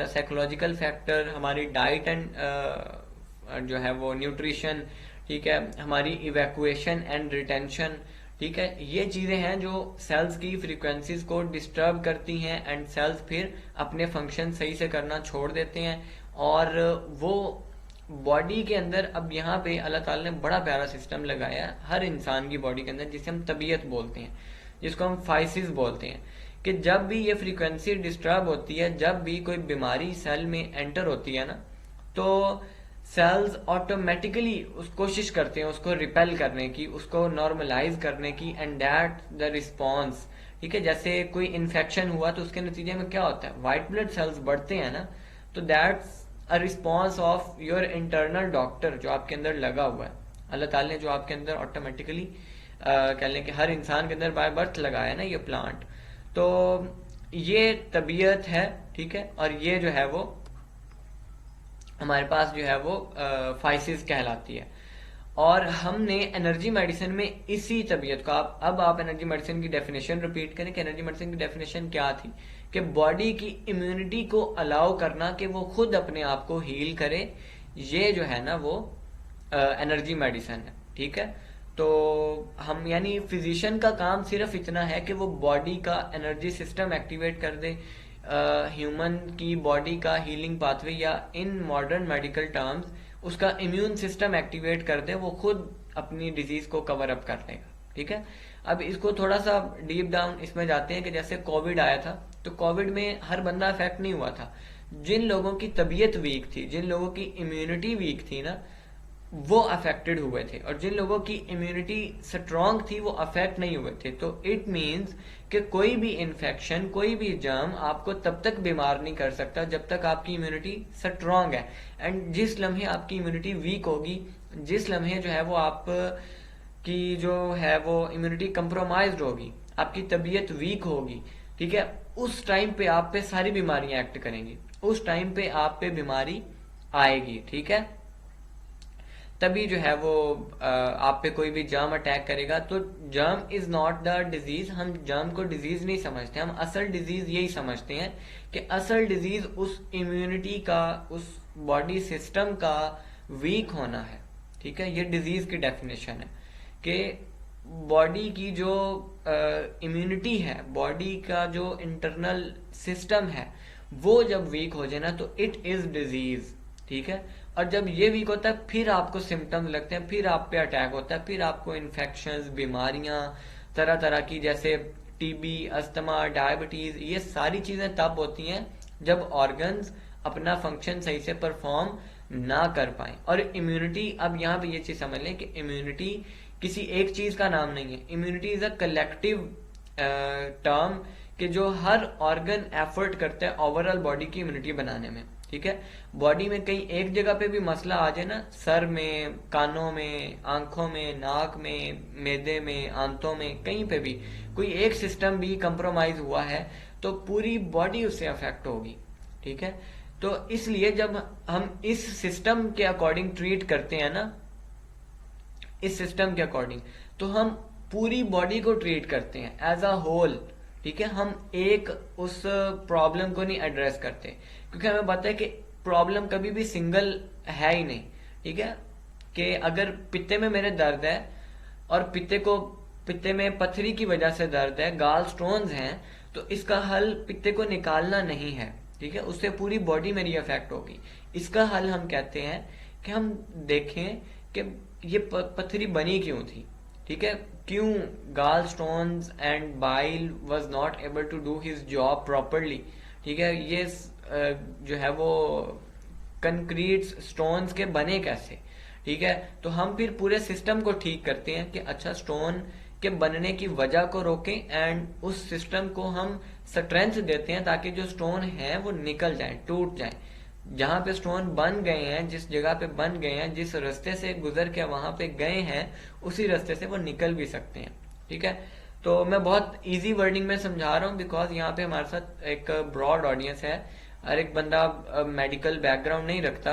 साइकोलॉजिकल फैक्टर, हमारी डाइट एंड जो है वो न्यूट्रिशन, ठीक है, हमारी इवैक्यूएशन एंड रिटेंशन। ठीक है, ये चीजें हैं जो सेल्स की फ्रीक्वेंसीज को डिस्टर्ब करती हैं एंड सेल्स फिर अपने फंक्शन सही से करना छोड़ देते हैं। और वो बॉडी के अंदर, अब यहाँ पे अल्लाह ताला ने बड़ा प्यारा सिस्टम लगाया है हर इंसान की बॉडी के अंदर, जिसे हम तबीयत बोलते हैं, जिसको हम फाइसिस बोलते हैं, कि जब भी ये फ्रीक्वेंसी डिस्टर्ब होती है, जब भी कोई बीमारी सेल में एंटर होती है ना, तो सेल्स ऑटोमेटिकली कोशिश करते हैं उसको रिपेल करने की, उसको नॉर्मलाइज करने की, एंड दैट द रिस्पॉन्स। ठीक है, जैसे कोई इन्फेक्शन हुआ तो उसके नतीजे में क्या होता है, व्हाइट ब्लड सेल्स बढ़ते हैं ना, तो that's a response of your internal doctor जो आपके अंदर लगा हुआ है। अल्लाह ताला ने जो आपके अंदर ऑटोमेटिकली कह लें कि हर इंसान के अंदर बाय बर्थ लगाया है ना ये प्लांट, तो ये तबीयत है। ठीक है, और ये जो है वो हमारे पास जो है वो फाइसिस कहलाती है। और हमने एनर्जी मेडिसिन में इसी तबीयत को अब आप एनर्जी मेडिसिन की डेफिनेशन रिपीट करें कि एनर्जी मेडिसिन की डेफिनेशन क्या थी, कि बॉडी की इम्यूनिटी को अलाउ करना कि वो खुद अपने आप को हील करे, ये जो है ना वो एनर्जी मेडिसिन है। ठीक है, तो हम यानी फिजिशियन का काम सिर्फ इतना है कि वो बॉडी का एनर्जी सिस्टम एक्टिवेट कर दे, ह्यूमन की बॉडी का हीलिंग पाथवे, या इन मॉडर्न मेडिकल टर्म्स उसका इम्यून सिस्टम एक्टिवेट कर दे, वो खुद अपनी डिजीज को कवर अप कर लेगा। ठीक है, अब इसको थोड़ा सा डीप डाउन इसमें जाते हैं कि जैसे कोविड आया था, तो कोविड में हर बंदा अफेक्ट नहीं हुआ था। जिन लोगों की तबीयत वीक थी, जिन लोगों की इम्यूनिटी वीक थी ना, वो अफेक्टेड हुए थे, और जिन लोगों की इम्यूनिटी स्ट्रांग थी वो अफेक्ट नहीं हुए थे। तो इट मींस कि कोई भी इन्फेक्शन, कोई भी जर्म आपको तब तक बीमार नहीं कर सकता जब तक आपकी इम्यूनिटी स्ट्रांग है। एंड जिस लम्हे आपकी इम्यूनिटी वीक होगी, जिस लम्हे जो है वो आप की जो है वो इम्यूनिटी कंप्रोमाइज्ड होगी, आपकी तबीयत वीक होगी, ठीक है, उस टाइम पे आप पे सारी बीमारियां एक्ट करेंगी, उस टाइम पे आप पे बीमारी आएगी, ठीक है। तभी जो है वो आप पे कोई भी जर्म अटैक करेगा। तो germ is not the disease, हम जर्म को डिजीज नहीं समझते, हम असल डिजीज यही समझते हैं कि असल डिजीज उस इम्यूनिटी का, उस बॉडी सिस्टम का वीक होना है, ठीक है। ये डिजीज की डेफिनेशन है कि बॉडी की जो इम्यूनिटी है, बॉडी का जो इंटरनल सिस्टम है, वो जब वीक हो जाए ना तो इट इज डिजीज, ठीक है। और जब ये वीक होता है फिर आपको सिम्टम्स लगते हैं, फिर आप पे अटैक होता है, फिर आपको इन्फेक्शंस, बीमारियां तरह तरह की, जैसे टीबी, अस्थमा, डायबिटीज, ये सारी चीजें तब होती हैं जब ऑर्गन्स अपना फंक्शन सही से परफॉर्म ना कर पाए। और इम्यूनिटी, अब यहाँ पे ये चीज समझ लें कि इम्यूनिटी किसी एक चीज का नाम नहीं है। Immunity is a collective term कि जो हर ऑर्गन एफर्ट करता है ओवरऑल बॉडी की इम्यूनिटी बनाने में, ठीक है। बॉडी में कहीं एक जगह पे भी मसला आ जाए ना, सर में, कानों में, आंखों में, नाक में, मैदे में, आंतों में, कहीं पे भी कोई एक सिस्टम भी कंप्रोमाइज हुआ है तो पूरी बॉडी उससे अफेक्ट होगी, ठीक है। तो इसलिए जब हम इस सिस्टम के अकॉर्डिंग ट्रीट करते हैं ना, इस सिस्टम के अकॉर्डिंग, तो हम पूरी बॉडी को ट्रीट करते हैं एज अ होल, ठीक है। हम एक उस प्रॉब्लम को नहीं एड्रेस करते, क्योंकि हमें पता है कि प्रॉब्लम कभी भी सिंगल है ही नहीं, ठीक है। कि अगर पित्ते में मेरे दर्द है और पित्ते में पथरी की वजह से दर्द है, गाल स्टोन्स हैं, तो इसका हल पित्ते को निकालना नहीं है, ठीक है, उससे पूरी बॉडी मेरी अफेक्ट होगी। इसका हल हम कहते हैं कि हम देखें कि ये पथरी बनी क्यों थी, ठीक है, क्यों gall stones and bile was not able to do his job properly, ठीक है। ये जो है वो कंक्रीट स्टोन्स के बने कैसे, ठीक है। तो हम फिर पूरे सिस्टम को ठीक करते हैं कि अच्छा, स्टोन के बनने की वजह को रोकें एंड उस सिस्टम को हम स्ट्रेंथ देते हैं ताकि जो स्टोन है वो निकल जाए, टूट जाए। जहां पे स्टोन बन गए हैं, जिस जगह पे बन गए हैं, जिस रास्ते से गुजर के वहां पे गए हैं, उसी रास्ते से वो निकल भी सकते हैं, ठीक है। तो मैं बहुत इजी वर्डिंग में समझा रहा हूँ बिकॉज यहाँ पे हमारे साथ एक ब्रॉड ऑडियंस है, हर एक बंदा मेडिकल बैकग्राउंड नहीं रखता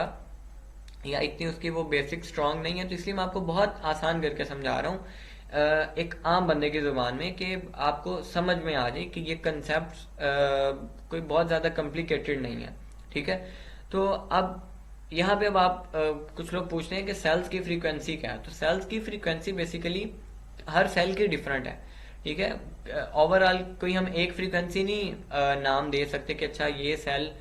या इतनी उसकी वो बेसिक स्ट्रांग नहीं है, तो इसलिए मैं आपको बहुत आसान करके समझा रहा हूँ एक आम बंदे की जुबान में, कि आपको समझ में आ जाए कि ये कंसेप्ट कोई बहुत ज्यादा कॉम्प्लिकेटेड नहीं है, ठीक है। तो अब यहाँ पे अब आप कुछ लोग पूछते हैं कि सेल्स की फ्रीक्वेंसी क्या है। तो सेल्स की फ्रीक्वेंसी बेसिकली हर सेल की डिफरेंट है, ठीक है। ओवरऑल कोई हम एक फ्रीक्वेंसी नहीं नाम दे सकते कि अच्छा ये सेल,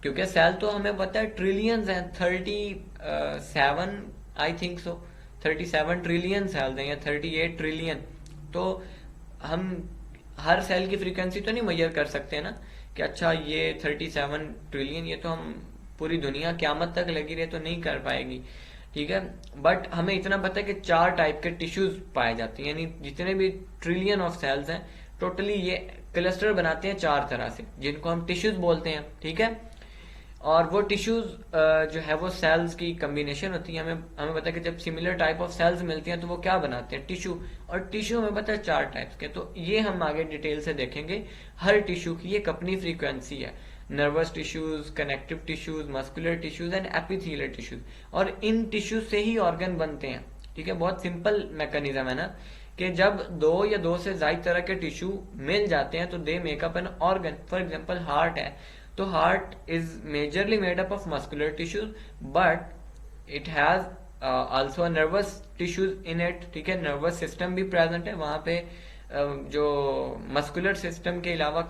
क्योंकि सेल तो हमें पता है ट्रिलियंस हैं, 37 आई थिंक सो 37 ट्रिलियन सेल्स हैं या 38 ट्रिलियन। तो हम हर सेल की फ्रीक्वेंसी तो नहीं मेजर कर सकते ना कि अच्छा ये 37 ट्रिलियन, ये तो हम पूरी दुनिया क्यामत तक लगी रहे तो नहीं कर पाएगी, ठीक है। बट हमें इतना पता है कि 4 टाइप के टिश्यूज पाए जाते हैं, यानी जितने भी ट्रिलियन ऑफ सेल्स हैं टोटली ये क्लस्टर बनाते हैं 4 तरह से, जिनको हम टिश्यूज बोलते हैं, ठीक है। और वो टिश्यूज जो है वो सेल्स की कम्बिनेशन होती है। हमें पता है कि जब सिमिलर टाइप ऑफ सेल्स मिलती हैं तो वो क्या बनाते हैं, टिश्यू। और टिश्यू हमें पता है 4 टाइप्स के, तो ये हम आगे डिटेल से देखेंगे। हर टिश्यू की एक अपनी फ्रीक्वेंसी है, nervous tissues, connective tissues, muscular tissues and epithelial tissues, और इन टिश्यूज से ही ऑर्गन बनते हैं, ठीक है। बहुत सिंपल मैकेनिज्म है ना कि जब 2 या 2 से ज्यादा तरह के टिश्यू मिल जाते हैं तो they make up an organ. For example heart है, तो heart is majorly made up of muscular tissues but it has also nervous tissues in it, ठीक है। नर्वस सिस्टम भी प्रेजेंट है वहां पे, जो मस्कुलर सिस्टम के अलावा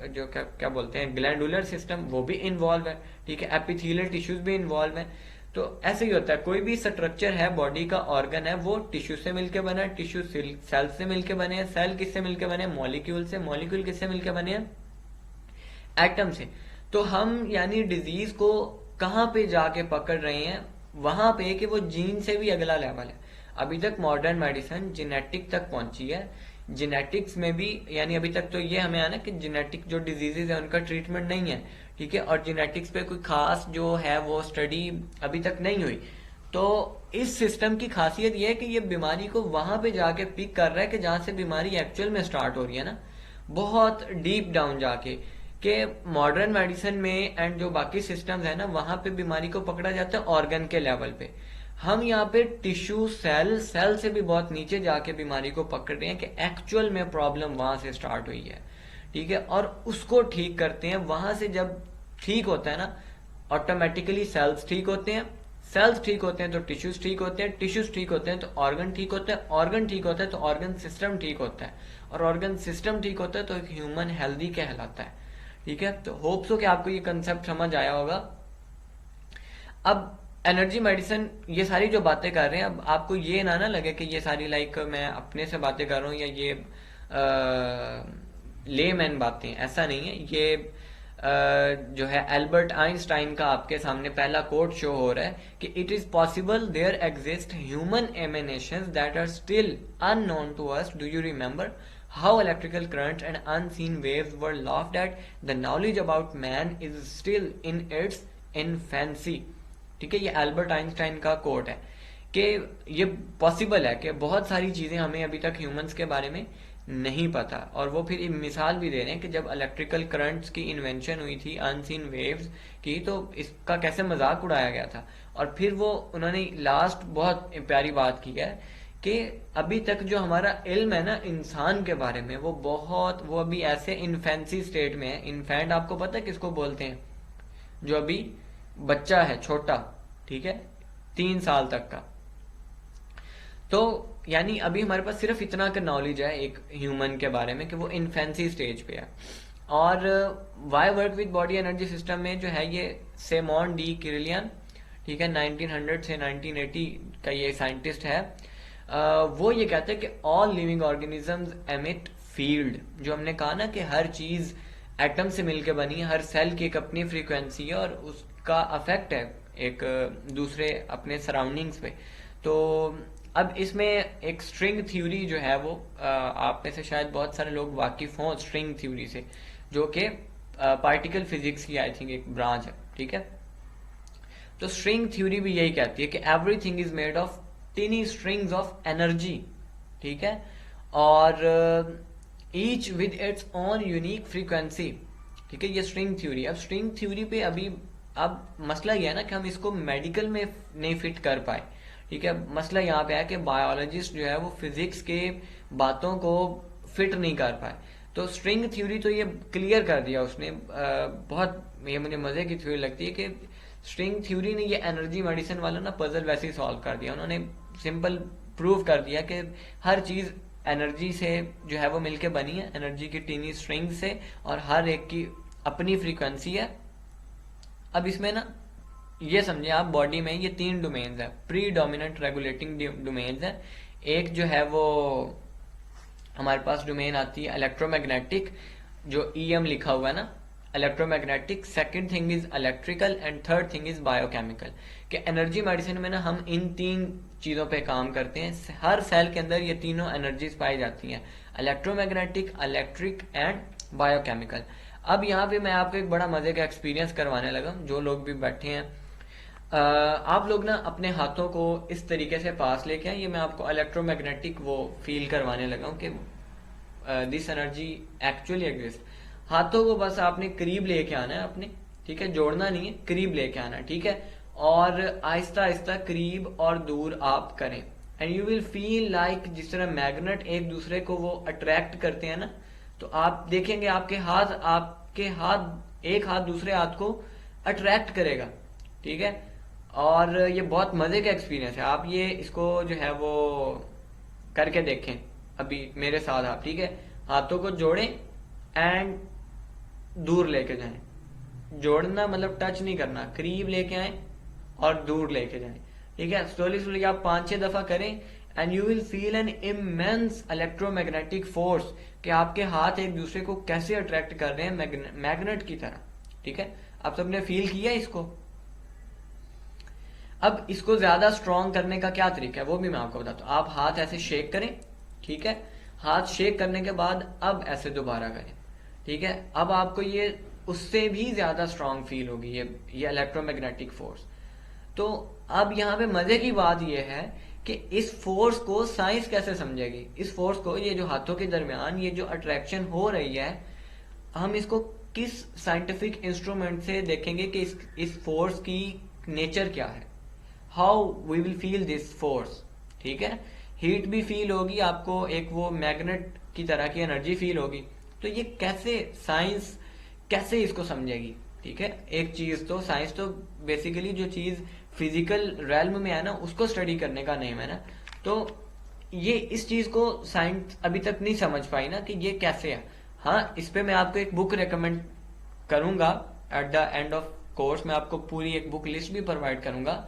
जो क्या बोलते हैं ग्लैंडुलर सिस्टम, वो भी इन्वॉल्व है, ठीक है। एपिथेलियल टिश्यूज भी इन्वॉल्व है। तो ऐसे ही होता है, कोई भी स्ट्रक्चर है बॉडी का, ऑर्गन है, वो टिश्यू से मिलके बना है, टिश्यू सेल से मिलके बने हैं, सेल किससे मिलके बने हैं, मॉलिक्यूल से, मॉलिक्यूल किससे मिलके बने हैं, एटम से। तो हम यानी डिजीज को कहाँ पे जाके पकड़ रहे हैं, वहां पे कि वो जीन से भी अगला लेवल है। अभी तक मॉडर्न मेडिसिन जेनेटिक तक पहुंची है, जेनेटिक्स में भी, यानी अभी तक तो ये हमें आना कि जेनेटिक जो डिजीजेज है उनका ट्रीटमेंट नहीं है, ठीक है, और जेनेटिक्स पे कोई खास जो है वो स्टडी अभी तक नहीं हुई। तो इस सिस्टम की खासियत ये है कि ये बीमारी को वहां पे जाके पिक कर रहा है कि जहां से बीमारी एक्चुअल में स्टार्ट हो रही है ना, बहुत डीप डाउन जाके, कि मॉडर्न मेडिसिन में एंड जो बाकी सिस्टम्स है ना, वहां पे बीमारी को पकड़ा जाता है ऑर्गन के लेवल पे। हम यहाँ पे टिश्यू, सेल से भी बहुत नीचे जाके बीमारी को पकड़ रहे हैं कि एक्चुअल में प्रॉब्लम वहां से स्टार्ट हुई है, ठीक है, और उसको ठीक करते हैं। वहां से जब ठीक होता है ना, ऑटोमेटिकली सेल्स ठीक होते हैं, सेल्स ठीक होते हैं तो टिश्यूज ठीक होते हैं, टिश्यूज ठीक होते हैं तो ऑर्गन ठीक होते हैं, ऑर्गन ठीक होता है तो ऑर्गन सिस्टम ठीक होता है, और ऑर्गन सिस्टम ठीक होता है तो एक ह्यूमन हेल्दी कहलाता है, ठीक है। तो होप सो कि आपको ये कंसेप्ट समझ आया होगा। अब एनर्जी मेडिसिन ये सारी जो बातें कर रहे हैं, अब आपको ये ना लगे कि ये सारी लाइक मैं अपने से बातें कर रहा हूँ या ये लेमैन बातें, ऐसा नहीं है। ये जो है एल्बर्ट आइंस्टाइन का आपके सामने पहला कोट शो हो रहा है कि it is possible there exist human emanations that are still unknown to us, do you remember how electrical currents and unseen waves were laughed at, the knowledge about man is still in its infancy। ठीक है, ये Albert Einstein का coat है कि ये possible है कि बहुत सारी चीजें हमें अभी तक ह्यूमंस के बारे में नहीं पता। और वो फिर मिसाल भी दे रहे हैं कि जब इलेक्ट्रिकल करंट्स की इन्वेंशन हुई थी, अनसीन वेव्स की, तो इसका कैसे मजाक उड़ाया गया था। और फिर वो उन्होंने लास्ट बहुत प्यारी बात की है कि अभी तक जो हमारा इल्म है ना इंसान के बारे में, वो अभी ऐसे इन्फेंसी स्टेट में है। इन्फेंट आपको पता है किसको बोलते हैं? जो अभी बच्चा है, छोटा, ठीक है, 3 साल तक का। तो यानी अभी हमारे पास सिर्फ इतना का नॉलेज है एक ह्यूमन के बारे में कि वो इन्फेंसी स्टेज पे है। और why work with body energy system में जो है ये सेमोन डी किरलियन, ठीक है, 1900 से 1980 का ये साइंटिस्ट है। वो ये कहते हैं कि all living organisms emit field. जो हमने कहा ना कि हर चीज एटम से मिलकर बनी है, हर सेल की एक अपनी फ्रीक्वेंसी है और उसका अफेक्ट है एक दूसरे अपने सराउंडिंग्स पे। तो अब इसमें एक स्ट्रिंग थ्योरी जो है वो आप में से शायद बहुत सारे लोग वाकिफ हों स्ट्रिंग थ्योरी से, जो कि पार्टिकल फिजिक्स की आई थिंक एक ब्रांच है, ठीक है। तो स्ट्रिंग थ्योरी भी यही कहती है कि everything is made of टिनी strings of energy, ठीक है, और each with its own unique frequency, ठीक है, ये स्ट्रिंग थ्योरी। अब स्ट्रिंग थ्योरी पे अब मसला ये है ना कि हम इसको मेडिकल में नहीं फिट कर पाए, ठीक है। मसला यहाँ पे है कि बायोलॉजिस्ट जो है वो फिजिक्स के बातों को फिट नहीं कर पाए। तो स्ट्रिंग थ्योरी तो ये क्लियर कर दिया उसने, बहुत ये मुझे मजे की थ्योरी लगती है कि स्ट्रिंग थ्योरी ने ये एनर्जी मेडिसिन वाला ना पजल वैसे ही सॉल्व कर दिया। उन्होंने सिंपल प्रूव कर दिया कि हर चीज एनर्जी से जो है वो मिलके बनी है, एनर्जी की टीनी स्ट्रिंग से, और हर एक की अपनी फ्रीक्वेंसी है। अब इसमें ना ये समझे आप, बॉडी में ये 3 डोमेन्स है, प्री डोमिनेंट रेगुलेटिंग डोमेन्स है। एक जो है वो हमारे पास डोमेन आती है इलेक्ट्रोमैग्नेटिक, जो ईएम लिखा हुआ है ना, electromagnetic. Second thing is electrical and third thing is biochemical. कि एनर्जी मेडिसिन में ना हम इन 3 चीजों पे काम करते हैं। हर सेल के अंदर ये तीनों एनर्जीज पाई जाती हैं, इलेक्ट्रोमैग्नेटिक, इलेक्ट्रिक एंड बायोकेमिकल। अब यहाँ पे मैं आपको एक बड़ा मजे का एक्सपीरियंस करवाने लगा। जो लोग भी बैठे हैं, आप लोग ना अपने हाथों को इस तरीके से पास लेके आए। ये मैं आपको इलेक्ट्रोमैग्नेटिक वो फील करवाने लगा हूँ कि दिस एनर्जी एक्चुअली एग्जिस्ट। हाथों को बस आपने करीब लेके आना है अपने, ठीक है, जोड़ना नहीं है, करीब लेके आना है, ठीक है। और आहिस्ता आहिस्ता करीब और दूर आप करें, and you will feel like जिस तरह मैग्नेट एक दूसरे को वो अट्रैक्ट करते हैं ना, तो आप देखेंगे आपके हाथ एक हाथ दूसरे हाथ को अट्रैक्ट करेगा, ठीक है। और ये बहुत मजे का एक्सपीरियंस है। आप ये इसको जो है वो करके देखें अभी मेरे साथ आप, ठीक है। हाथों को जोड़ें एंड दूर लेके जाएं। जोड़ना मतलब टच नहीं करना, करीब लेके आए और दूर लेके जाएं। ठीक है, स्लोली स्लोली आप 5-6 दफा करें and you will feel an immense electromagnetic force कि आपके हाथ एक दूसरे को कैसे अट्रैक्ट कर रहे हैं मैग्नेट की तरह। ठीक है, आप सबने फील किया इसको। अब इसको ज्यादा स्ट्रॉन्ग करने का क्या तरीका है वो भी मैं आपको बताता हूँ। आप हाथ ऐसे शेक करें, ठीक है, हाथ शेक करने के बाद अब ऐसे दोबारा करें। ठीक है, अब आपको ये उससे भी ज्यादा स्ट्रॉन्ग फील होगी ये इलेक्ट्रोमैग्नेटिक फोर्स। तो अब यहाँ पे मजे की बात यह है कि इस फोर्स को साइंस कैसे समझेगी। इस फोर्स को, ये जो हाथों के दरमियान ये जो अट्रैक्शन हो रही है, हम इसको किस साइंटिफिक इंस्ट्रूमेंट से देखेंगे कि इस फोर्स की नेचर क्या है, how we will feel this force. ठीक है, हीट भी फील होगी आपको, एक वो मैग्नेट की तरह की एनर्जी फील होगी। तो ये कैसे साइंस कैसे इसको समझेगी। ठीक है, एक चीज तो साइंस तो बेसिकली जो चीज फिजिकल रेल्म में है ना उसको स्टडी करने का नेम है ना। तो ये इस चीज को साइंस अभी तक नहीं समझ पाई ना कि ये कैसे है। हाँ, इस पे मैं आपको एक बुक रेकमेंड करूंगा at the end of course. मैं आपको पूरी एक बुक लिस्ट भी प्रोवाइड करूंगा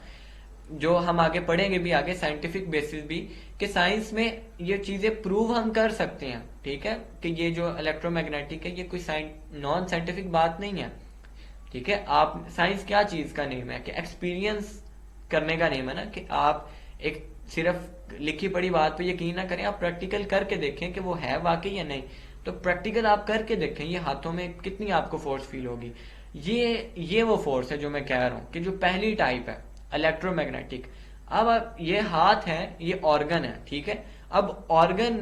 जो हम आगे पढ़ेंगे भी आगे, साइंटिफिक बेसिस भी, कि साइंस में ये चीजें प्रूव हम कर सकते हैं। ठीक है, कि ये जो इलेक्ट्रोमैग्नेटिक है ये कोई नॉन साइंटिफिक बात नहीं है। ठीक है, आप साइंस क्या चीज का नेम है कि एक्सपीरियंस करने का नेम है ना, कि आप एक सिर्फ लिखी पढ़ी बात पे यकीन ना करें, आप प्रैक्टिकल करके देखें कि वो है वाकई या नहीं। तो प्रैक्टिकल आप करके देखें ये हाथों में कितनी आपको फोर्स फील होगी। ये वो फोर्स है जो मैं कह रहा हूं कि जो पहली टाइप है इलेक्ट्रोमैग्नेटिक। अब ये हाथ है, ये ऑर्गन है। ठीक है, अब ऑर्गन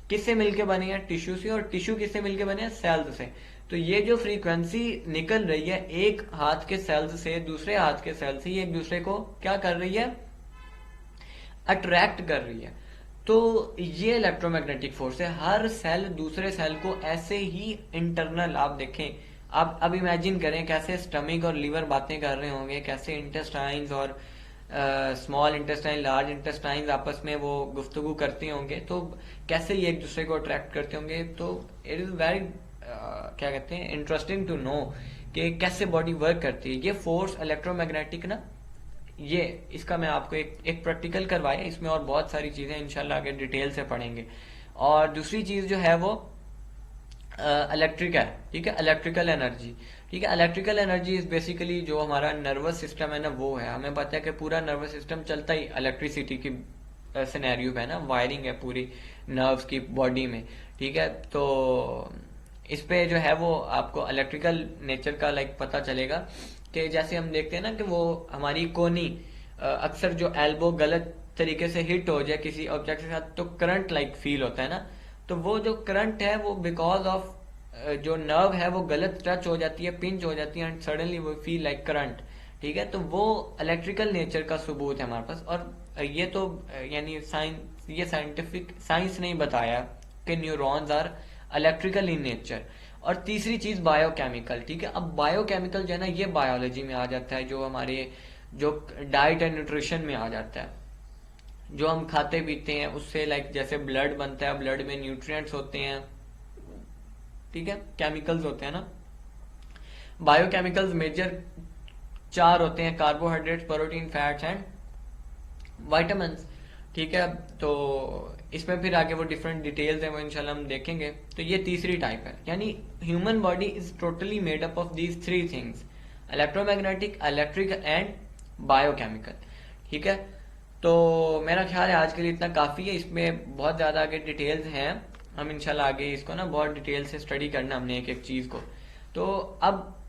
किससे मिलके बने हैं, टिश्यू से, और टिश्यू किससे मिलके बने हैं, सेल्स से। तो ये जो फ्रीक्वेंसी निकल रही है एक हाथ के सेल्स से दूसरे हाथ के सेल से, ये एक दूसरे को क्या कर रही है, अट्रैक्ट कर रही है। तो ये इलेक्ट्रोमैग्नेटिक फोर्स है। हर सेल दूसरे सेल को ऐसे ही इंटरनल, आप देखें, आप अब इमेजिन करें कैसे स्टमक और लीवर बातें कर रहे होंगे, कैसे इंटेस्टाइन्स और स्मॉल इंटेस्टाइन लार्ज इंटेस्टाइन्स आपस में वो गुफ्तगू करते होंगे, तो कैसे ये एक दूसरे को अट्रैक्ट करते होंगे। तो इट इज वेरी क्या कहते हैं, इंटरेस्टिंग टू नो कि कैसे बॉडी वर्क करती है। ये फोर्स इलेक्ट्रोमैग्नेटिक ना, ये इसका मैं आपको एक प्रैक्टिकल करवाया, इसमें और बहुत सारी चीजें इंशाल्लाह आगे डिटेल से पढ़ेंगे। और दूसरी चीज जो है वो इलेक्ट्रिक है। ठीक है, इलेक्ट्रिकल एनर्जी। ठीक है, इलेक्ट्रिकल एनर्जी इज बेसिकली जो हमारा नर्वस सिस्टम है ना वो है। हमें पता है कि पूरा नर्वस सिस्टम चलता ही इलेक्ट्रिसिटी की सिनेरियो पे है ना, वायरिंग है पूरी नर्व्स की बॉडी में। ठीक है, तो इस पे जो है वो आपको इलेक्ट्रिकल नेचर का पता चलेगा कि जैसे हम देखते हैं ना कि वो हमारी कोनी अक्सर जो एल्बो गलत तरीके से हिट हो जाए किसी ऑब्जेक्ट के साथ तो करंट फील होता है ना। तो वो जो करंट है वो बिकॉज ऑफ जो नर्व है वो गलत टच हो जाती है, पिंच हो जाती है एंड सडनली वो फील लाइक करंट। ठीक है, तो वो इलेक्ट्रिकल नेचर का सबूत है हमारे पास। और ये तो यानी साइंस, ये साइंटिफिक साइंस ने ही बताया कि neurons are electrical in nature. और तीसरी चीज बायोकेमिकल। ठीक है, अब बायोकेमिकल जो है ना ये बायोलॉजी में आ जाता है, जो हमारे जो डाइट एंड न्यूट्रिशन में आ जाता है। जो हम खाते पीते हैं उससे जैसे ब्लड बनता है, ब्लड में न्यूट्रिएंट्स होते हैं। ठीक है, केमिकल्स होते हैं ना। बायोकेमिकल्स मेजर 4 होते हैं, carbohydrates, protein, fats and vitamins. ठीक है, तो इसमें फिर आगे वो डिफरेंट डिटेल्स हैं वो इंशाल्लाह हम देखेंगे। तो ये तीसरी टाइप है, यानी human body is totally made up of these 3 things, electromagnetic, electrical and biochemical. ठीक है, तो मेरा ख्याल है आज के लिए इतना काफी है। इसमें बहुत ज्यादा आगे डिटेल्स हैं, हम इंशाल्लाह आगे इसको ना बहुत डिटेल से स्टडी करना हमने एक एक चीज को। तो अब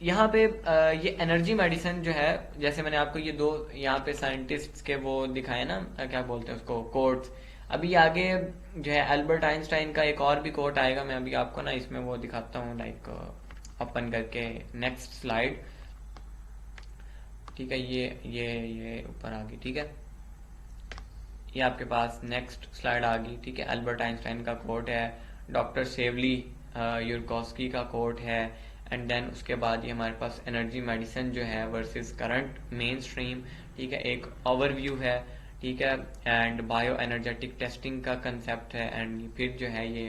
यहाँ पे ये एनर्जी मेडिसिन जो है, जैसे मैंने आपको ये 2 यहाँ पे साइंटिस्ट के वो दिखाए ना, क्या बोलते हैं उसको, कोट्स। अभी आगे जो है अल्बर्ट आइंस्टाइन का एक और भी कोट आएगा, मैं अभी आपको ना इसमें वो दिखाता हूँ ओपन करके नेक्स्ट स्लाइड। ठीक है, ये ऊपर आ गई। ठीक है, ये आपके पास नेक्स्ट स्लाइड आ गई। ठीक है, अल्बर्ट आइंस्टाइन का कोट है, डॉक्टर सेवली यूरकोस्की का कोट है, एंड देन उसके बाद ये हमारे पास एनर्जी मेडिसिन जो है वर्सेस करंट मेन स्ट्रीम। ठीक है, एक ओवरव्यू है। ठीक है, एंड बायो एनर्जेटिक टेस्टिंग का कंसेप्ट है, एंड फिर जो है ये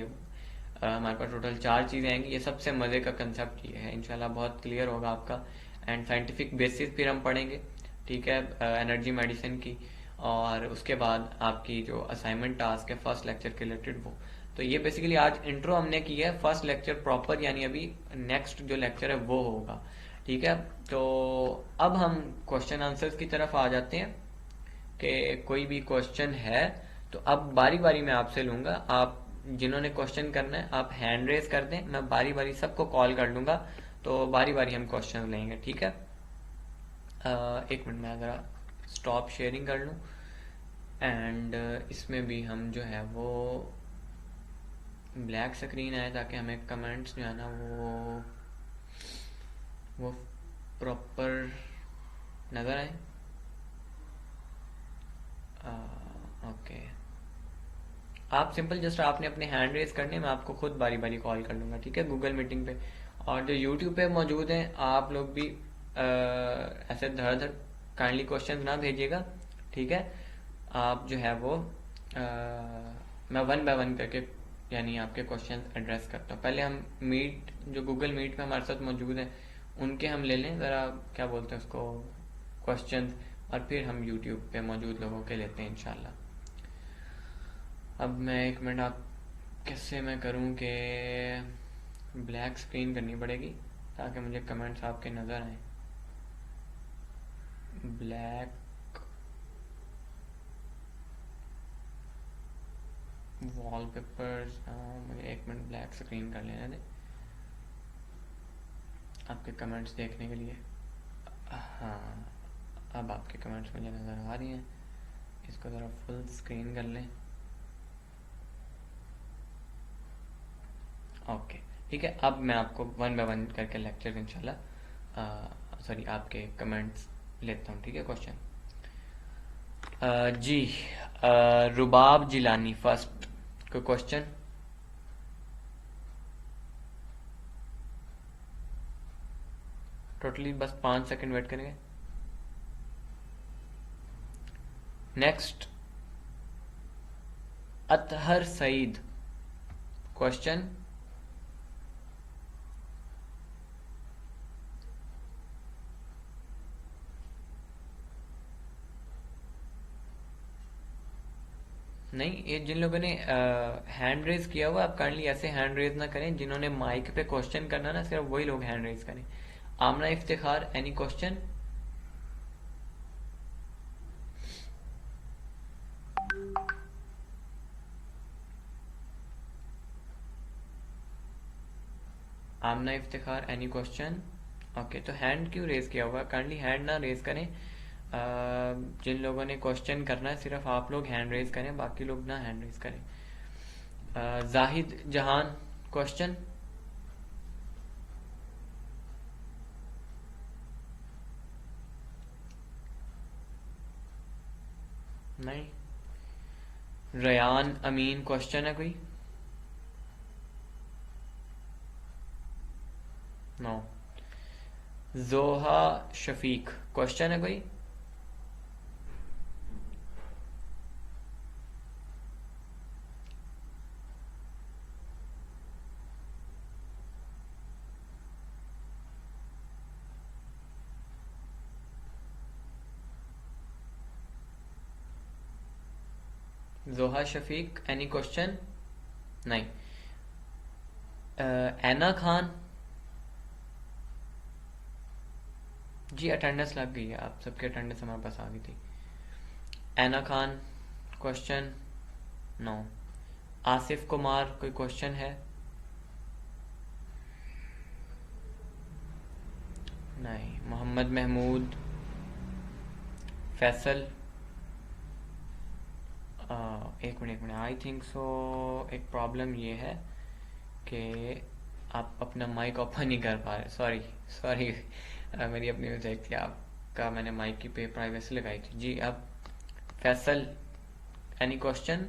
हमारे पास टोटल 4 चीजें आएंगी। ये सबसे मजे का कंसेप्ट ये है, इंशाल्लाह बहुत क्लियर होगा आपका। एंड साइंटिफिक बेसिस फिर हम पढ़ेंगे। ठीक है, एनर्जी मेडिसिन की। और उसके बाद आपकी जो असाइनमेंट टास्क है फर्स्ट लेक्चर के रिलेटेड वो। तो ये बेसिकली आज इंट्रो हमने की है, फर्स्ट लेक्चर प्रॉपर, यानी अभी नेक्स्ट जो लेक्चर है वो होगा। ठीक है, तो अब हम क्वेश्चन आंसर्स की तरफ आ जाते हैं कि कोई भी क्वेश्चन है तो अब बारी बारी मैं आपसे लूंगा। आप जिन्होंने क्वेश्चन करना है आप हैंड रेज कर दें, मैं बारी बारी सबको कॉल कर लूंगा, तो बारी बारी हम क्वेश्चन लेंगे। ठीक है, एक मिनट मैं ज़रा स्टॉप शेयरिंग कर लूँ। एंड इसमें भी हम जो है वो ब्लैक स्क्रीन आए ताकि हमें कमेंट्स जो है ना वो प्रॉपर नज़र आए। ओके, आप सिंपल जस्ट आपने अपने हैंड रेज करने, मैं आपको खुद बारी बारी कॉल कर लूँगा। ठीक है, गूगल मीटिंग पे। और जो यूट्यूब पे मौजूद हैं आप लोग भी ऐसे धड़ धड़ काइंडली क्वेश्चन ना भेजिएगा। ठीक है, आप जो है वो मैं वन बाय वन करके यानी आपके क्वेश्चन एड्रेस करता हूँ। पहले हम मीट जो गूगल मीट पे हमारे साथ मौजूद हैं उनके हम ले लें ज़रा, क्या बोलते हैं उसको, क्वेश्चन, और फिर हम यूट्यूब पे मौजूद लोगों के लेते हैं इंशाल्लाह। अब मैं एक मिनट, आप कैसे मैं करूँ कि ब्लैक स्क्रीन करनी पड़ेगी ताकि मुझे कमेंट्स आपके नज़र आए। ब्लैक वॉलपेपर्स, मुझे एक मिनट ब्लैक स्क्रीन कर लेने दें आपके कमेंट्स देखने के लिए। हाँ, अब आपके कमेंट्स मुझे नज़र आ रही हैं, इसको ज़रा फुल स्क्रीन कर लें। ओके, ठीक है, अब मैं आपको वन बाय वन करके लेक्चर इंशाल्लाह सॉरी आपके कमेंट्स लेता हूँ। ठीक है, क्वेश्चन जी, रुबाब जिलानी फर्स्ट कोई क्वेश्चन। टोटली बस 5 सेकंड वेट करेंगे। Next, Athar Saeed question. नहीं, ये जिन लोगों ने हैंड रेज किया हुआ आप काइंडली ऐसे हैंड रेज ना करें। जिन्होंने माइक पे क्वेश्चन करना ना सिर्फ वही लोग हैंड रेज करें। आमना इफ्तिखार, एनी क्वेश्चन। आमना इफ्तिखार, एनी क्वेश्चन। ओके, तो हैंड क्यों रेज किया हुआ है? काइंडली हैंड ना रेज करें। जिन लोगों ने क्वेश्चन करना है सिर्फ आप लोग हैंड रेज करें, बाकी लोग ना हैंड रेज करें। जाहिद जहान क्वेश्चन। नहीं। रयान अमीन क्वेश्चन है कोई? नो। जोहा शफीक क्वेश्चन है कोई? जोहा शफीक, एनी क्वेश्चन? नहीं। ऐना खान जी, अटेंडेंस लग गई है, आप सबकी अटेंडेंस हमारे पास आ गई थी। ऐना खान क्वेश्चन? नो। आसिफ कुमार कोई क्वेश्चन है? नहीं। मोहम्मद महमूद, फैसल, एक मिनट आई थिंक सो एक प्रॉब्लम ये है कि आप अपना माइक ओपन नहीं कर पा रहे। सॉरी सॉरी, मेरी अपनी मिस्टेक थी, आपका मैंने माइक की पे प्राइवेसी लगाई थी जी। अब Faisal, any question?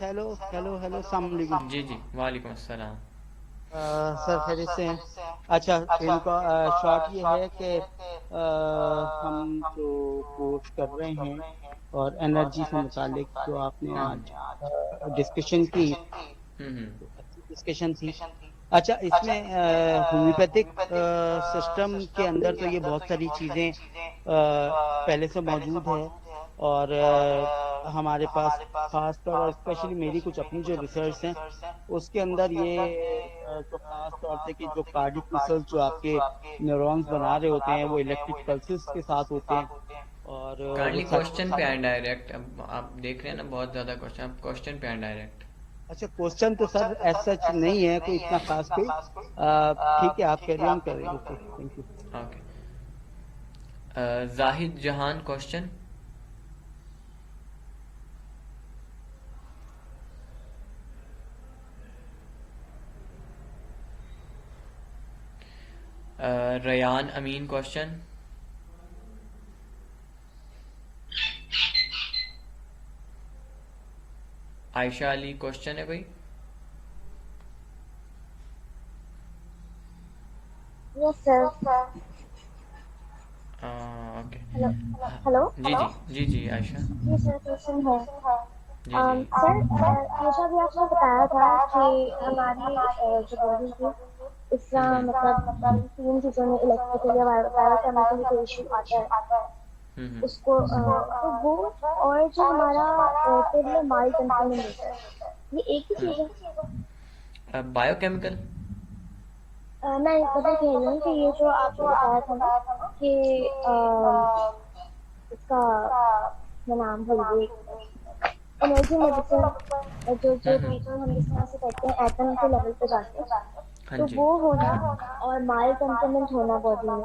Hello hello hello, अस्सलाम वालेकुम। जी जी, वालेकुम अस्सलाम। सर खैरियत से हैं? अच्छा, इनका शॉर्ट ये है कि हम जो कोर्स कर रहे हैं और एनर्जी से मुतालिक जो आपने आज डिस्कशन की, हम्म। तो अच्छी डिस्कशन थी। अच्छा, इसमें होम्योपैथिक सिस्टम के अंदर तो ये बहुत सारी चीजें पहले से मौजूद है। और हमारे पास खास तौर और स्पेशली मेरी कुछ अपनी जो रिसर्च हैं उसके अंदर ये जो खास तौर से कि जो कार्डिक मसल्स जो आपके न्यूरॉन्स बना रहे होते हैं वो इलेक्ट्रिक पल्सेस के साथ होते हैं। और वो काइंडली क्वेश्चन पे आए डायरेक्ट। अब आप देख रहे हैं ना बहुत ज़्यादा क्वेश्चन, आप क्वेश्चन पे आए डायरेक्ट। अच्छा, क्वेश्चन तो सर एज सच नहीं है कोई इतना खास कोई। ठीक है, आप कैरी ऑन करें। Okay, thank you. Okay. Zahid जहान क्वेश्चन। रयान अमीन क्वेश्चन। आयशा अली क्वेश्चन है कोई? Yes sir. ओके। हेलो। हाँ। हेलो। जी जी जी जी आयशा। जी सर, क्वेश्चन है। जी जी। सर, जैसा भी आपने बताया था कि हमारी जो बॉडी की इस तरह मतलब तीन चीज़ों में इलेक्ट्रिकल या बायोकेमिकल कोई इशू आता है हम्म। उसको तो वो और जो हमारा फिर ये माल टेम्परामेंट होता है, ये एक ही चीज़ है। बायोकेमिकल। मैं मतलब कह रही हूँ कि ये जो आपने बताया था ना कि इसका मैं नाम भूल गई, एनर्जी मेडिसिन, जो जो ट्रीटमेंट हम जिस तरह से करते हैं एटम के लेवल पे जाके, हाँ तो जी। वो होना और माइल्ड टेम्परामेंट होना बॉडी में,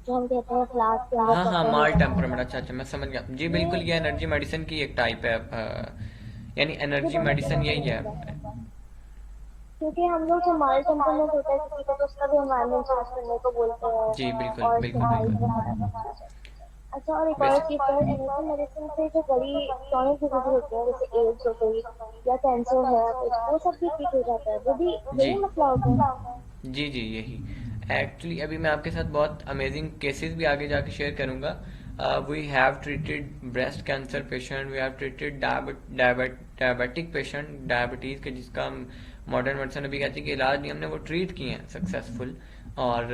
जो हम कहते हैं फ्लास्क के अंदर हाँ हाँ, कफर हो माल जाना, टेम्परामेंट, अच्छा अच्छा मैं समझ गया जी, बिल्कुल ये ये एनर्जी मेडिसिन की एक टाइप है। यानी ये एनर्जी दोनों मेडिसिन कैसे यही है। मिलता है? क्योंकि हम लोग जो माइल्ड टेम्परामेंट होता है किसी का, तो उसका भी एनवायरनमेंट चेंज करने को बोलते हैं जी बिल्कुल और बिल्कुल सफाई बिल्कुल। वगैरह। अच्छा, और एक और बेसिक। चीज सर, एनर्जी मेडिसिन से जो बड़ी क्रॉनिक डिजीज होती है जैसे एड्स हो गई या कैंसर है कुछ, वो सब भी ठीक हो जाता है, वो भी जी यही मसला होता है। जी जी यही। एक्चुअली अभी मैं आपके साथ बहुत अमेजिंग केसेस भी आगे जाके शेयर करूंगा। We have treated breast cancer patient, we have treated diabetic patient, diabetes के जिसका मॉडर्न मेडिसिन अभी कहती है कि इलाज नहीं, हमने वो ट्रीट किए हैं सक्सेसफुल। और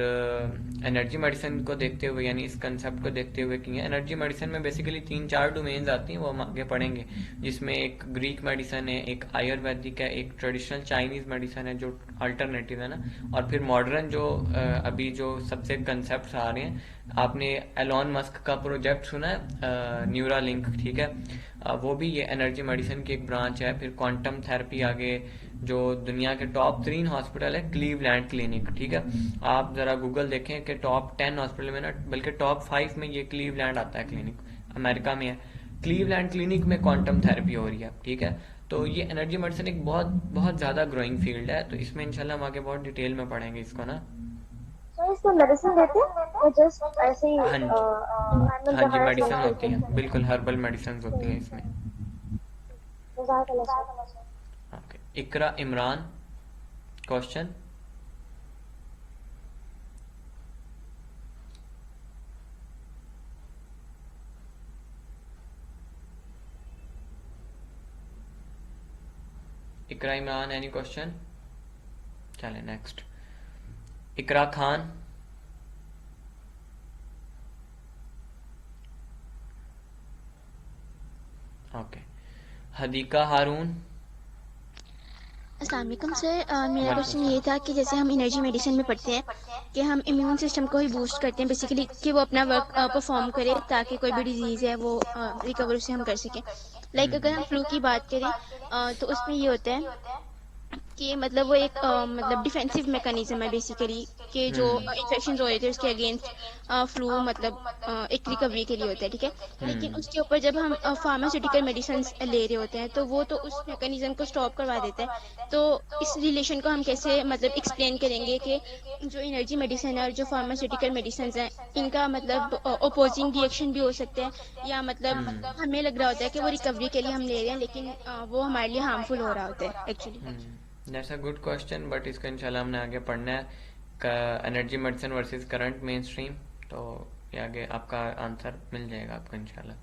एनर्जी मेडिसिन को देखते हुए यानी इस कंसेप्ट को देखते हुए किए हैं। एनर्जी मेडिसिन में बेसिकली तीन चार डोमेन्स आती हैं, वो हम आगे पढ़ेंगे, जिसमें एक ग्रीक मेडिसिन है, एक आयुर्वेदिक है, एक ट्रेडिशनल चाइनीज मेडिसिन है जो अल्टरनेटिव है ना, और फिर मॉडर्न जो अभी जो सबसे कंसेप्ट आ रहे हैं। आपने एलॉन मस्क का प्रोजेक्ट सुना है, न्यूरा लिंक, ठीक है? वो भी ये एनर्जी मेडिसिन की एक ब्रांच है। फिर क्वांटम थेरेपी आगे, जो दुनिया के टॉप 3 हॉस्पिटल है, क्लीवलैंड क्लिनिक, ठीक है? आप जरा गूगल देखें कि टॉप 10 हॉस्पिटल में ना, बल्कि टॉप 5 में ये क्लीवलैंड आता है क्लिनिक, अमेरिका में है। क्लीवलैंड क्लिनिक में क्वांटम थेरेपी हो रही है, ठीक है? तो ये एनर्जी मेडिसिन एक बहुत बहुत ज़्यादा ग्रोइंग फील्ड है, तो इसमें इंशाल्लाह हम आगे बहुत डिटेल में पढ़ेंगे इसको ना। सर, इसको मेडिसिन देते हैं या जस्ट ऐसे ही हाँ जी। एनवायरमेंट हाँ जी, हमारा मेडिसिन चेंज होती करते हैं, हैं? बिल्कुल हर्बल मेडिसिन होती हैं इसमें। जज़ाकल्लाह सर। ओके। इकरा इमरान क्वेश्चन। इकरा इमरान एनी क्वेश्चन? चले नेक्स्ट। इकरा खान। ओके। हदीका हारून। अस्सलाम वालेकुम सर, मेरा वालेकुम क्वेश्चन ये था कि जैसे हम एनर्जी मेडिसिन में पढ़ते हैं कि हम इम्यून सिस्टम को ही बूस्ट करते हैं बेसिकली, कि वो अपना वर्क परफॉर्म करे ताकि कोई भी डिजीज़ है वो रिकवर उससे हम कर सकें। लाइक अगर हम फ्लू की बात करें तो उसमें ये होता है कि मतलब वो एक मतलब डिफेंसिव मैकेनिज्म है बेसिकली, कि जो इन्फेक्शन हो रहे थे उसके अगेंस्ट फ्लू मतलब एक रिकवरी के लिए होता है, ठीक है? लेकिन उसके ऊपर जब हम फार्मास्यूटिकल मेडिसिन ले रहे होते हैं तो वो तो उस मैकेनिज्म को स्टॉप करवा देता है। तो इस रिलेशन को हम कैसे मतलब एक्सप्लेन करेंगे कि जो एनर्जी मेडिसिन है और जो फार्मास्यूटिकल मेडिसिन हैं इनका मतलब अपोजिंग रिएक्शन भी हो सकते हैं, या मतलब हमें लग रहा होता है कि वो रिकवरी के लिए हम ले रहे हैं लेकिन वो हमारे लिए हार्मफुल हो रहा होता है actually. That's a good question, but इसको इंशाल्लाह हमने आगे पढ़ना है, energy medicine versus current mainstream. तो ये आगे आपका आंसर मिल जाएगा आपको इंशाल्लाह।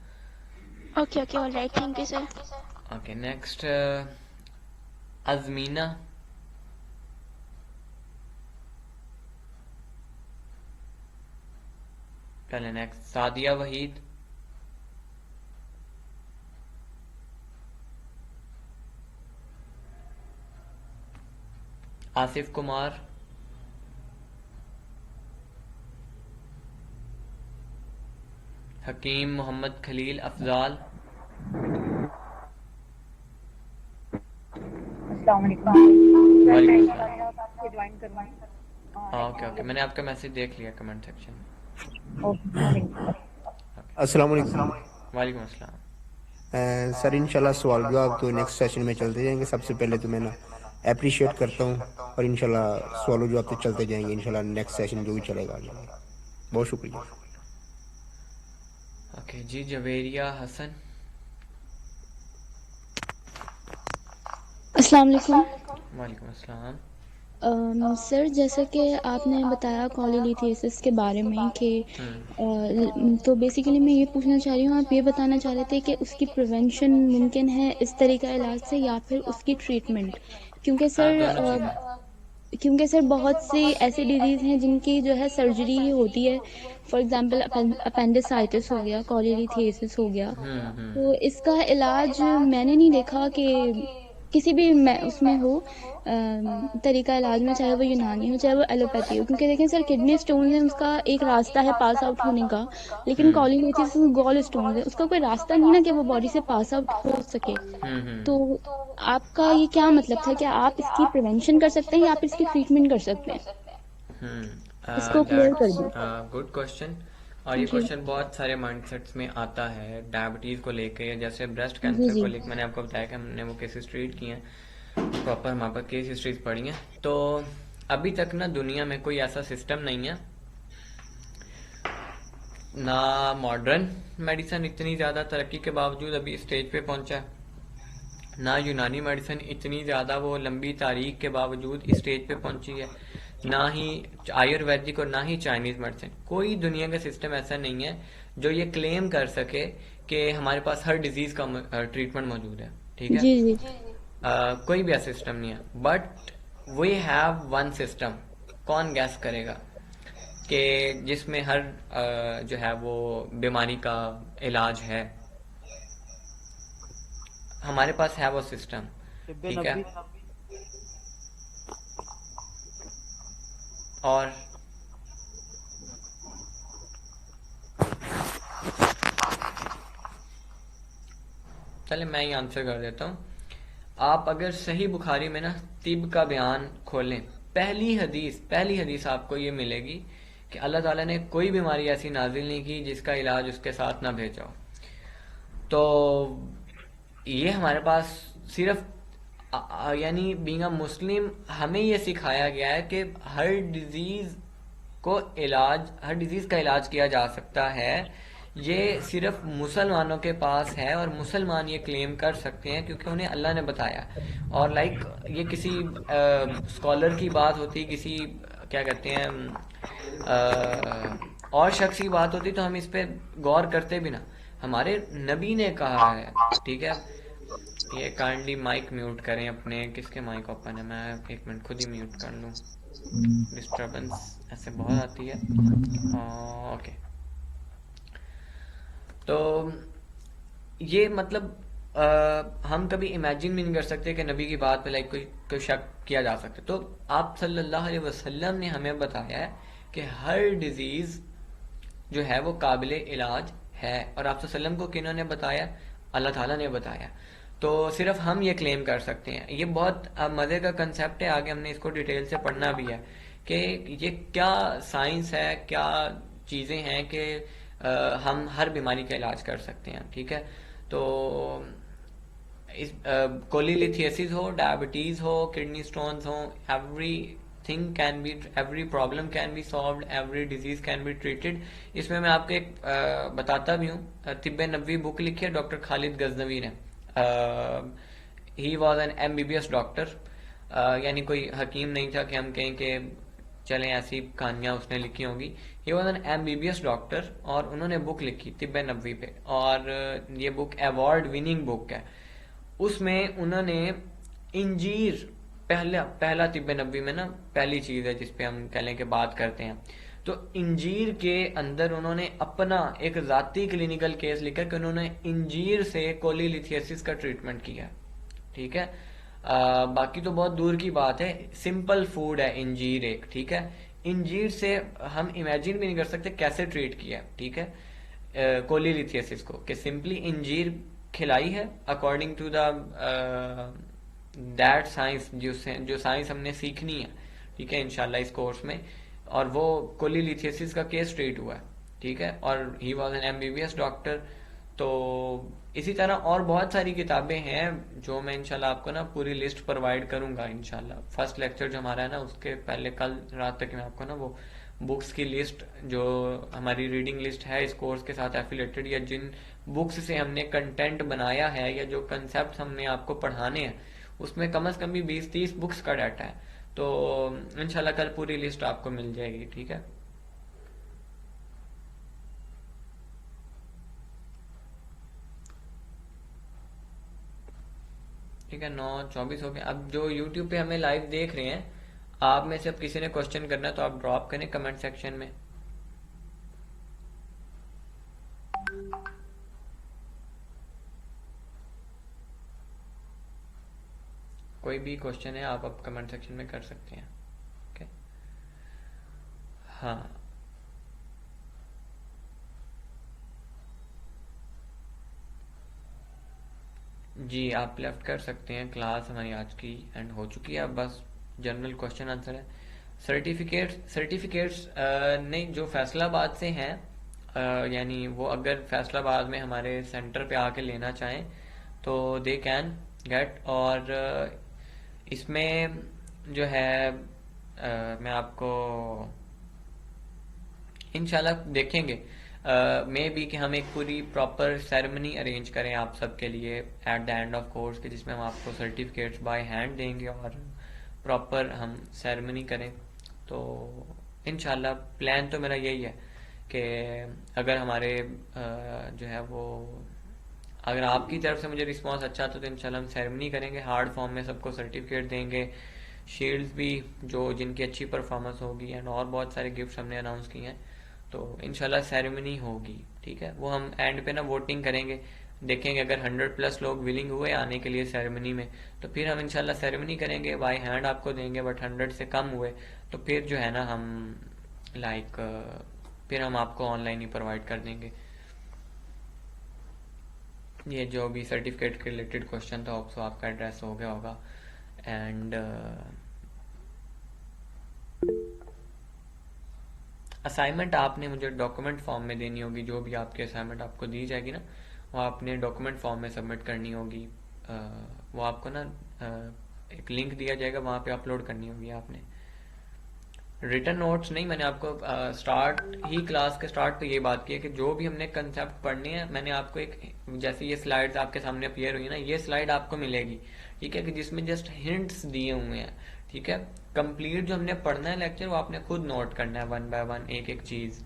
Okay okay, alright, thank you sir. Okay next. Ajmina. चले नेक्स्ट, सादिया वहीद, आसिफ कुमार, हकीम मोहम्मद खलील अफजाल, वालेकुम अस्सलाम। ओके ओके, मैंने आपका मैसेज देख लिया कमेंट सेक्शन में। अस्सलाम वालेकुम। वालेकुम अस्सलाम। सर इंशाल्लाह सवाल जवाब तो नेक्स्ट सेशन में चलते जाएंगे। सबसे पहले तो मैं ना अप्रिशिएट करता हूँ और इंशाल्लाह सवाल जवाब तो चलते जाएंगे इंशाल्लाह नेक्स्ट सेशन जो भी चलेगा आगे। बहुत शुक्रिया। ओके जी, जवेरिया हसन। अस्सलाम वालेकुम। वालेकुम अस्सलाम। सर जैसा कि आपने बताया कॉलीलिथियसिस के बारे में कि तो बेसिकली मैं ये पूछना चाह रही हूँ, आप ये बताना चाह रहे थे कि उसकी प्रिवेंशन मुमकिन है इस तरीका इलाज से या फिर उसकी ट्रीटमेंट, क्योंकि सर बहुत सी ऐसी डिजीज़ हैं जिनकी जो है सर्जरी ही होती है। फॉर एग्जांपल अपेंडिसाइटिस हो गया, कॉलीलिथियसिस हो गया, तो इसका इलाज मैंने नहीं देखा कि किसी भी उसमें हो तरीका इलाज में, चाहे वो यूनानी हो चाहे वो एलोपैथी हो। क्योंकि देखें सर, किडनी स्टोन है, उसका एक रास्ता है पास आउट होने का, लेकिन कॉलीलिथियसिस गॉल स्टोन है, उसका कोई रास्ता नहीं ना कि वो बॉडी से पास आउट हो सके। तो आपका ये क्या मतलब था कि आप इसकी प्रिवेंशन कर सकते हैं या आप इसकी ट्रीटमेंट कर सकते हैं? इसको क्लियर कर दैट्स दूं गुड क्वेश्चन। और ये जी क्वेश्चन बहुत सारे माइंडसेट्स में आता है, डायबिटीज को लेके या जैसे ब्रेस्ट जी कैंसर जी को लेके। मैंने आपको बताया कि हमने वो केसेस ट्रीट किए हैं, प्रॉपर हमारे पास केस हिस्ट्रीज पढ़ी हैं। तो अभी तक ना दुनिया में कोई ऐसा सिस्टम नहीं है, ना मॉडर्न मेडिसिन इतनी ज़्यादा तरक्की के बावजूद अभी स्टेज पे पहुंचा है, ना यूनानी मेडिसिन इतनी ज़्यादा वो लंबी तारीख के बावजूद इस स्टेज पे पहुंची है, ना ही आयुर्वेदिक और ना ही चाइनीज़ मेडिसिन। कोई दुनिया का सिस्टम ऐसा नहीं है जो ये क्लेम कर सके कि हमारे पास हर डिजीज़ का ट्रीटमेंट मौजूद है। ठीक है, जी जी कोई भी ऐसा सिस्टम नहीं है, but we have one system. कौन गैस करेगा कि जिसमें हर जो है वो बीमारी का इलाज है? हमारे पास है वो सिस्टम। तिब्बे ठीक है, नब्बी। और चले मैं ही आंसर कर देता हूँ। आप अगर सही बुखारी में ना तिब का बयान खोलें, पहली हदीस आपको ये मिलेगी कि अल्लाह ताला ने कोई बीमारी ऐसी नाजिल नहीं की जिसका इलाज उसके साथ ना भेजा हो। तो ये हमारे पास सिर्फ यानी बीइंग अ मुस्लिम हमें ये सिखाया गया है कि हर डिजीज का इलाज किया जा सकता है। ये सिर्फ मुसलमानों के पास है और मुसलमान ये क्लेम कर सकते हैं क्योंकि उन्हें अल्लाह ने बताया। और लाइक ये किसी स्कॉलर की बात होती, किसी क्या कहते हैं और शख्स की बात होती तो हम इस पे गौर करते भी ना। हमारे नबी ने कहा है। ठीक है, ये काइंडली माइक म्यूट करें अपने। किसके माइक ओपन है? मैं एक मिनट खुद ही म्यूट कर लूँ, डिस्टर्बेंस ऐसे बहुत आती है। ओके, तो ये मतलब हम कभी इमेजिन भी नहीं कर सकते कि नबी की बात पे लाइक कोई शक किया जा सकता। तो आप सल्लल्लाहु अलैहि वसल्लम ने हमें बताया है कि हर डिजीज जो है वो काबिल इलाज है। और आप वसल्लम को किन्होंने बताया? अल्लाह ताला ने बताया। तो सिर्फ हम ये क्लेम कर सकते हैं। ये बहुत मज़े का कंसेप्ट है, आगे हमने इसको डिटेल से पढ़ना भी है कि ये क्या साइंस है, क्या चीज़ें हैं कि हम हर बीमारी का इलाज कर सकते हैं। ठीक है, तो इस कोलिलिथियसिस हो, डायबिटीज़ हो, किडनी स्टोन्स हो, every problem can be solved, every disease can be treated। इसमें मैं आपको एक बताता भी हूँ। तिब्बे नबवी बुक लिखी है डॉक्टर खालिद गजनवी ने। He was an MBBS doctor, यानी कोई हकीम नहीं था कि हम कहें कि चलें ऐसी कहानियाँ उसने लिखी होंगी। He was an MBBS doctor और उन्होंने बुक लिखी तिब्बे नबवी पे, और ये बुक अवार्ड विनिंग बुक है। उसमें उन्होंने इंजीर पहला तिब्बे नबवी में ना पहली चीज़ है जिस पे हम कह लें कि बात करते हैं। तो इंजीर के अंदर उन्होंने अपना एक जाती क्लिनिकल केस लिखा कि उन्होंने इंजीर से कोलीलिथियसिस का ट्रीटमेंट किया, ठीक है। बाकी तो बहुत दूर की बात है, सिंपल फूड है इंजीर एक, ठीक है। इंजीर से हम इमेजिन भी नहीं कर सकते कैसे ट्रीट किया, ठीक है, कोलीलिथियसिस को, कि सिंपली इंजीर खिलाई है according to the that science, जो साइंस हमने सीखनी है, ठीक है, इंशाल्लाह इस कोर्स में। और वो कोलीलिथियसिस का केस ट्रीट हुआ है, ठीक है, और he was an MBBS doctor. तो इसी तरह और बहुत सारी किताबें हैं जो मैं इंशाल्लाह आपको ना पूरी लिस्ट प्रोवाइड करूंगा इंशाल्लाह। फर्स्ट लेक्चर जो हमारा है ना उसके पहले कल रात तक मैं आपको ना वो बुक्स की लिस्ट, जो हमारी रीडिंग लिस्ट है इस कोर्स के साथ एफिलेटेड, या जिन बुक्स से हमने कंटेंट बनाया है या जो कंसेप्ट हमने आपको पढ़ाने हैं, उसमें कम से कम भी 20-30 बुक्स का डाटा है। तो इंशाल्लाह कल पूरी लिस्ट आपको मिल जाएगी, ठीक है। ठीक है, 9:24 हो गए। अब जो यूट्यूब पे हमें लाइव देख रहे हैं, आप में से अब किसी ने क्वेश्चन करना है तो आप ड्रॉप करें कमेंट सेक्शन में। कोई भी क्वेश्चन है आप अब कमेंट सेक्शन में कर सकते हैं, ओके। हाँ, जी आप लेफ्ट कर सकते हैं, क्लास हमारी आज की एंड हो चुकी है, अब बस जनरल क्वेश्चन आंसर है। सर्टिफिकेट्स नहीं, जो फैसलाबाद से हैं, यानी वो अगर फैसलाबाद में हमारे सेंटर पे आके लेना चाहें तो दे कैन गेट। और इसमें जो है मैं आपको इंशाल्लाह देखेंगे मे बी कि हम एक पूरी प्रॉपर सेरेमनी अरेंज करें आप सबके लिए at the end of course के, जिसमें हम आपको सर्टिफिकेट्स बाय हैंड देंगे और प्रॉपर हम सेरेमनी करें। तो इंशाल्लाह प्लान तो मेरा यही है कि अगर हमारे जो है वो, अगर आपकी तरफ से मुझे रिस्पांस अच्छा आता तो इंशाल्लाह हम सेरेमनी करेंगे, हार्ड फॉर्म में सबको सर्टिफिकेट देंगे, शील्ड्स भी जो जिनकी अच्छी परफॉर्मेंस होगी, एंड और बहुत सारे गिफ्ट्स हमने अनाउंस किए हैं। तो इंशाल्लाह सेरेमनी होगी, ठीक है। वो हम एंड पे ना वोटिंग करेंगे, देखेंगे अगर 100+ लोग विलिंग हुए आने के लिए सेरेमनी में, तो फिर हम इंशाल्लाह सेरेमनी करेंगे, बाय हैंड आपको देंगे। बट 100 से कम हुए तो फिर जो है ना हम फिर हम आपको ऑनलाइन ही प्रोवाइड कर देंगे। ये जो भी सर्टिफिकेट के रिलेटेड क्वेश्चन था ऑप्सो आपका एड्रेस हो गया होगा। एंड असाइनमेंट आपने मुझे डॉक्यूमेंट फॉर्म में देनी होगी, जो भी आपकी असाइनमेंट आपको दी जाएगी ना वो आपने डॉक्यूमेंट फॉर्म में सबमिट करनी होगी। वो आपको ना एक लिंक दिया जाएगा, वहाँ पे अपलोड करनी होगी आपने। रिटन नोट्स नहीं, मैंने आपको स्टार्ट ही क्लास के स्टार्ट पे ये बात की है कि जो भी हमने कंसेप्ट पढ़ने हैं, मैंने आपको एक, जैसे ये स्लाइड्स आपके सामने अपीयर हुई है ना, ये स्लाइड आपको मिलेगी, ठीक है, कि जिसमें जस्ट हिंट्स दिए हुए हैं, ठीक है। कंप्लीट जो हमने पढ़ना है लेक्चर वो आपने खुद नोट करना है, 1 बाय 1 एक एक चीज,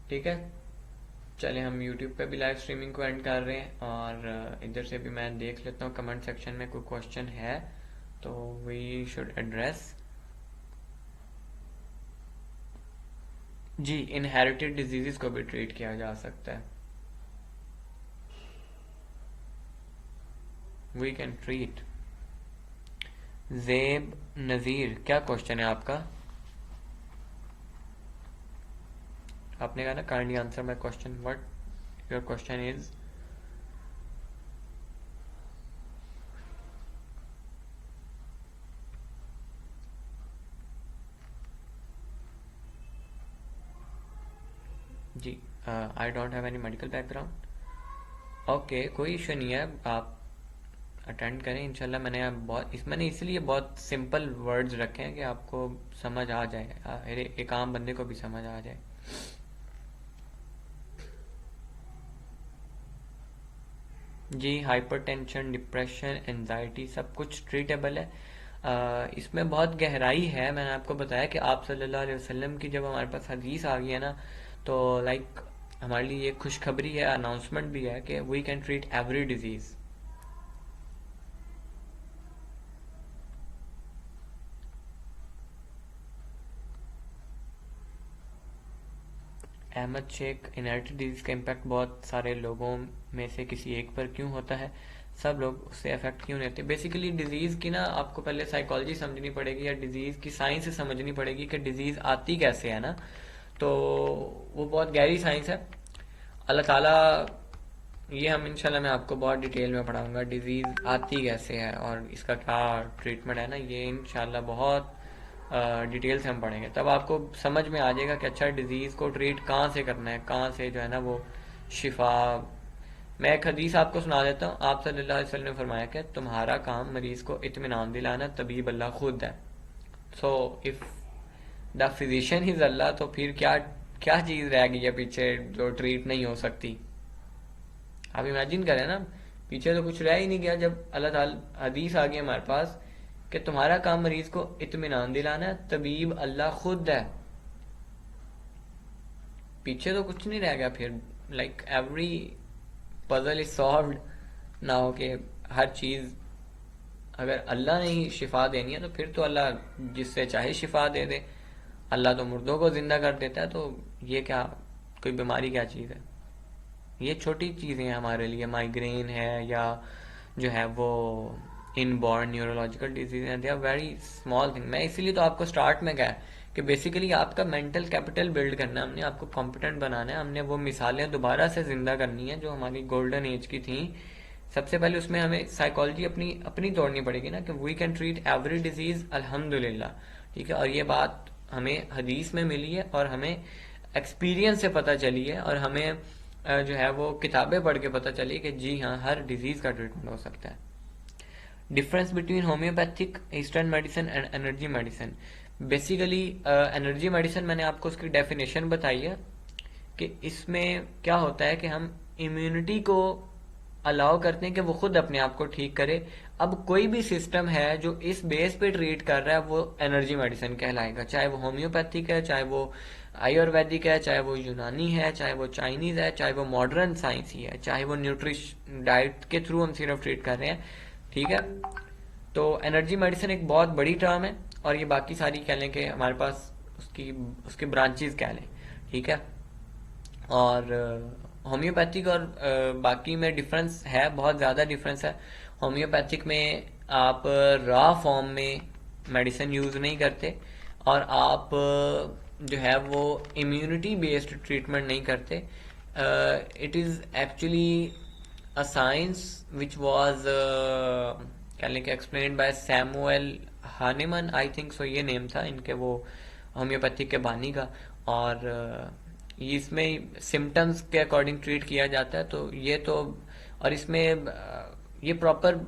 ठीक है। चले हम YouTube पे भी लाइव स्ट्रीमिंग को एंड कर रहे हैं, और इधर से भी मैं देख लेता हूँ कमेंट सेक्शन में कोई क्वेश्चन है तो वी शुड एड्रेस। जी, इनहेरिटेड डिजीजेस को भी ट्रीट किया जा सकता है, वी कैन ट्रीट। जेब नजीर, क्या क्वेश्चन है आपका? आपने कहा ना kindly answer my question, what your question is. जी, I don't have any medical background. Okay, कोई इशू नहीं है, आप अटेंड करें इंशाल्लाह। मैंने इसलिए बहुत सिंपल वर्ड्स रखे हैं कि आपको समझ आ जाए, एक आम बंदे को भी समझ आ जाए। जी, हाइपरटेंशन, डिप्रेशन, एंजाइटी सब कुछ ट्रीटेबल है। इसमें बहुत गहराई है। मैंने आपको बताया कि आप सल्लल्लाहु अलैहि वसल्लम की जब हमारे पास हदीस आ गई है ना, तो हमारे लिए ये खुशखबरी है, अनाउंसमेंट भी है कि we can treat every disease. Ahmed Shaikh, inherited disease का इम्पैक्ट बहुत सारे लोगों में से किसी एक पर क्यों होता है, सब लोग उससे अफेक्ट क्यों नहीं होते। बेसिकली डिजीज की ना आपको पहले साइकोलॉजी समझनी पड़ेगी या डिजीज की साइंस से समझनी पड़ेगी कि डिजीज आती कैसे है ना, तो वो बहुत गहरी साइंस है। अल्लाह ताला, ये हम इंशाल्लाह मैं आपको बहुत डिटेल में पढ़ाऊंगा डिजीज आती कैसे है और इसका क्या ट्रीटमेंट है ना, ये इंशाल्लाह बहुत डिटेल से हम पढ़ेंगे। तब आपको समझ में आ जाएगा कि अच्छा डिजीज को ट्रीट कहाँ से करना है, कहाँ से जो है ना वो शिफा। मैं एक हदीस आपको सुना देता हूँ। आप सल्लल्लाहु अलैहि वसल्लम ने फरमाया कि तुम्हारा काम मरीज को इत्मीनान दिलाना, तबीब अल्लाह खुद है। So if the physician is अल्लाह, तो फिर क्या क्या चीज रह गई है पीछे जो ट्रीट नहीं हो सकती। आप इमेजिन करें ना, पीछे तो कुछ रह ही नहीं गया जब अल्लाह ताला हदीस आ गई हमारे पास कि तुम्हारा काम मरीज को इत्मीनान दिलाना है, तबीब अल्लाह खुद है। पीछे तो कुछ नहीं रह गया फिर। Like every puzzle is solved now कि हर चीज अगर अल्लाह ने ही शिफा देनी है तो फिर तो अल्लाह जिससे चाहे शिफा दे दे। अल्लाह तो मुर्दों को जिंदा कर देता है, तो ये क्या कोई बीमारी क्या चीज़ है। ये छोटी चीज़ें हैं हमारे लिए, माइग्रेन है या जो है वो इनबॉर्न न्यूरोलॉजिकल डिजीज है, they are very small thing. मैं इसीलिए तो आपको स्टार्ट में कहा कि बेसिकली आपका मेंटल कैपिटल बिल्ड करना है हमने, आपको कॉम्पिटेंट बनाना है हमने, वो मिसालें दोबारा से जिंदा करनी है जो हमारी गोल्डन एज की थी। सबसे पहले उसमें हमें साइकोलॉजी अपनी अपनी तोड़नी पड़ेगी ना कि we can treat every disease अल्हम्दुलिल्लाह, ठीक है। और ये बात हमें हदीस में मिली है और हमें एक्सपीरियंस से पता चली है और हमें जो है वो किताबें पढ़ के पता चली कि जी हाँ हर डिजीज का ट्रीटमेंट हो सकता है। Difference between homeopathic, eastern medicine and energy medicine. Basically energy medicine मैंने आपको उसकी डेफिनेशन बताई है कि इसमें क्या होता है कि हम इम्यूनिटी को अलाउ करते हैं कि वो खुद अपने आप को ठीक करे। अब कोई भी सिस्टम है जो इस बेस पे ट्रीट कर रहा है वो एनर्जी मेडिसिन कहलाएगा, चाहे वो होम्योपैथिक है, चाहे वो आयुर्वेदिक है, चाहे वो यूनानी है, चाहे वो चाइनीज है, चाहे वो मॉडर्न साइंस ही है, चाहे वो न्यूट्रिशन डाइट के थ्रू हम सिर्फ ट्रीट कर रहे हैं, ठीक है। तो एनर्जी मेडिसिन एक बहुत बड़ी टर्म है और ये बाकी सारी कह लें कि हमारे पास उसकी ब्रांचेस कह लें, ठीक है। और होम्योपैथिक और बाकी में डिफरेंस है, बहुत ज़्यादा डिफरेंस है। होम्योपैथिक में आप रॉ फॉर्म में मेडिसिन यूज़ नहीं करते और आप जो है वो इम्यूनिटी बेस्ड ट्रीटमेंट नहीं करते। It is actually a science which was कह लें कि explained by Samuel Hahnemann, I think so ये नेम था इनके, वो होम्योपैथिक के बानी का। और इसमें सिम्टम्स के अकॉर्डिंग ट्रीट किया जाता है। तो ये तो, और इसमें ये प्रॉपर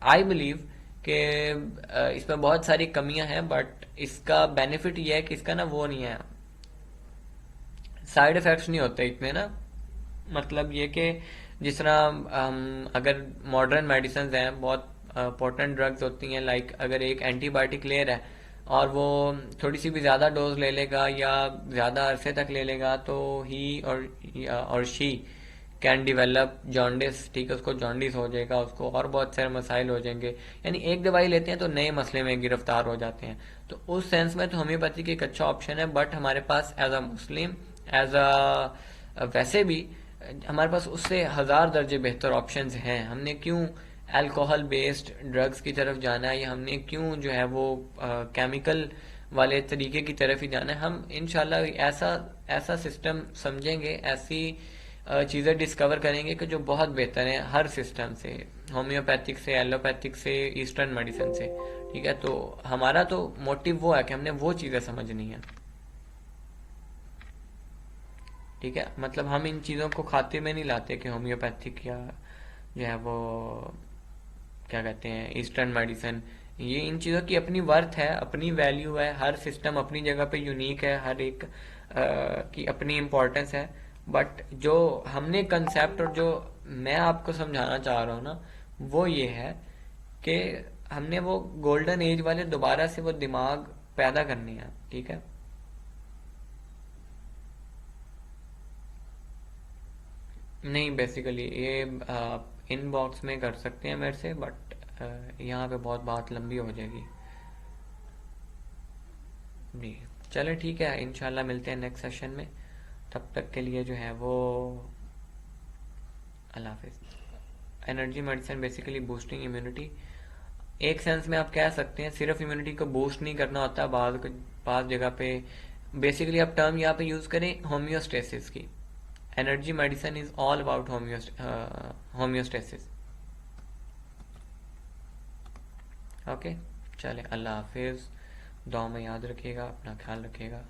आई बिलीव कि इसमें बहुत सारी कमियां हैं, बट इसका बेनिफिट ये है कि इसका ना वो नहीं है, साइड इफेक्ट्स नहीं होते इतने ना। मतलब ये कि जिस तरह हम अगर मॉडर्न मेडिसिन हैं बहुत पोटेंट ड्रग्स होती हैं, लाइक अगर एक एंटीबायोटिक ले रहा है और वो थोड़ी सी भी ज़्यादा डोज ले लेगा या ज़्यादा अरसे तक ले लेगा तो ही और शी कैन डिवेलप जॉन्डिस, ठीक है, उसको जॉन्डिस हो जाएगा, उसको और बहुत सारे मसाइल हो जाएंगे। यानी एक दवाई लेते हैं तो नए मसले में गिरफ्तार हो जाते हैं। तो उस सेंस में तो होम्योपैथिक एक अच्छा ऑप्शन है, बट हमारे पास as a Muslim, as a वैसे भी हमारे पास उससे 1000 दर्जे बेहतर ऑप्शंस हैं। हमने क्यों अल्कोहल बेस्ड ड्रग्स की तरफ जाना है या हमने क्यों जो है वो केमिकल वाले तरीके की तरफ ही जाना है। हम इंशाल्लाह ऐसा सिस्टम समझेंगे, ऐसी चीज़ें डिस्कवर करेंगे कि जो बहुत बेहतर है हर सिस्टम से, होम्योपैथिक से, एलोपैथिक से, ईस्टर्न मेडिसिन से, ठीक है। तो हमारा तो मोटिव वो है कि हमने वो चीज़ें समझनी है, ठीक है। मतलब हम इन चीज़ों को खाते में नहीं लाते कि होम्योपैथिक या जो है वो क्या कहते हैं ईस्टर्न मेडिसिन, ये इन चीज़ों की अपनी वर्थ है, अपनी वैल्यू है, हर सिस्टम अपनी जगह पे यूनिक है, हर एक की अपनी इम्पोर्टेंस है। बट जो हमने कंसेप्ट और जो मैं आपको समझाना चाह रहा हूँ ना वो ये है कि हमने वो गोल्डन एज वाले दोबारा से वो दिमाग पैदा करने हैं, ठीक है। नहीं, बेसिकली ये इनबॉक्स में कर सकते हैं मेरे से, बट यहाँ पे बहुत बात लंबी हो जाएगी जी। चलो ठीक है, इंशाल्लाह मिलते हैं नेक्स्ट सेशन में। तब तक के लिए जो है वो अल्लाह हाफिज़। Energy medicine basically boosting immunity, एक सेंस में आप कह सकते हैं सिर्फ इम्यूनिटी को बूस्ट नहीं करना होता, बाज़ जगह पे बेसिकली आप टर्म यहाँ पे यूज़ करें होम्योस्टेसिस की। Energy medicine is all about homeostasis. Okay, चले, अल्लाह हाफिज़। दुआ में याद रखिएगा, अपना ख्याल रखिएगा।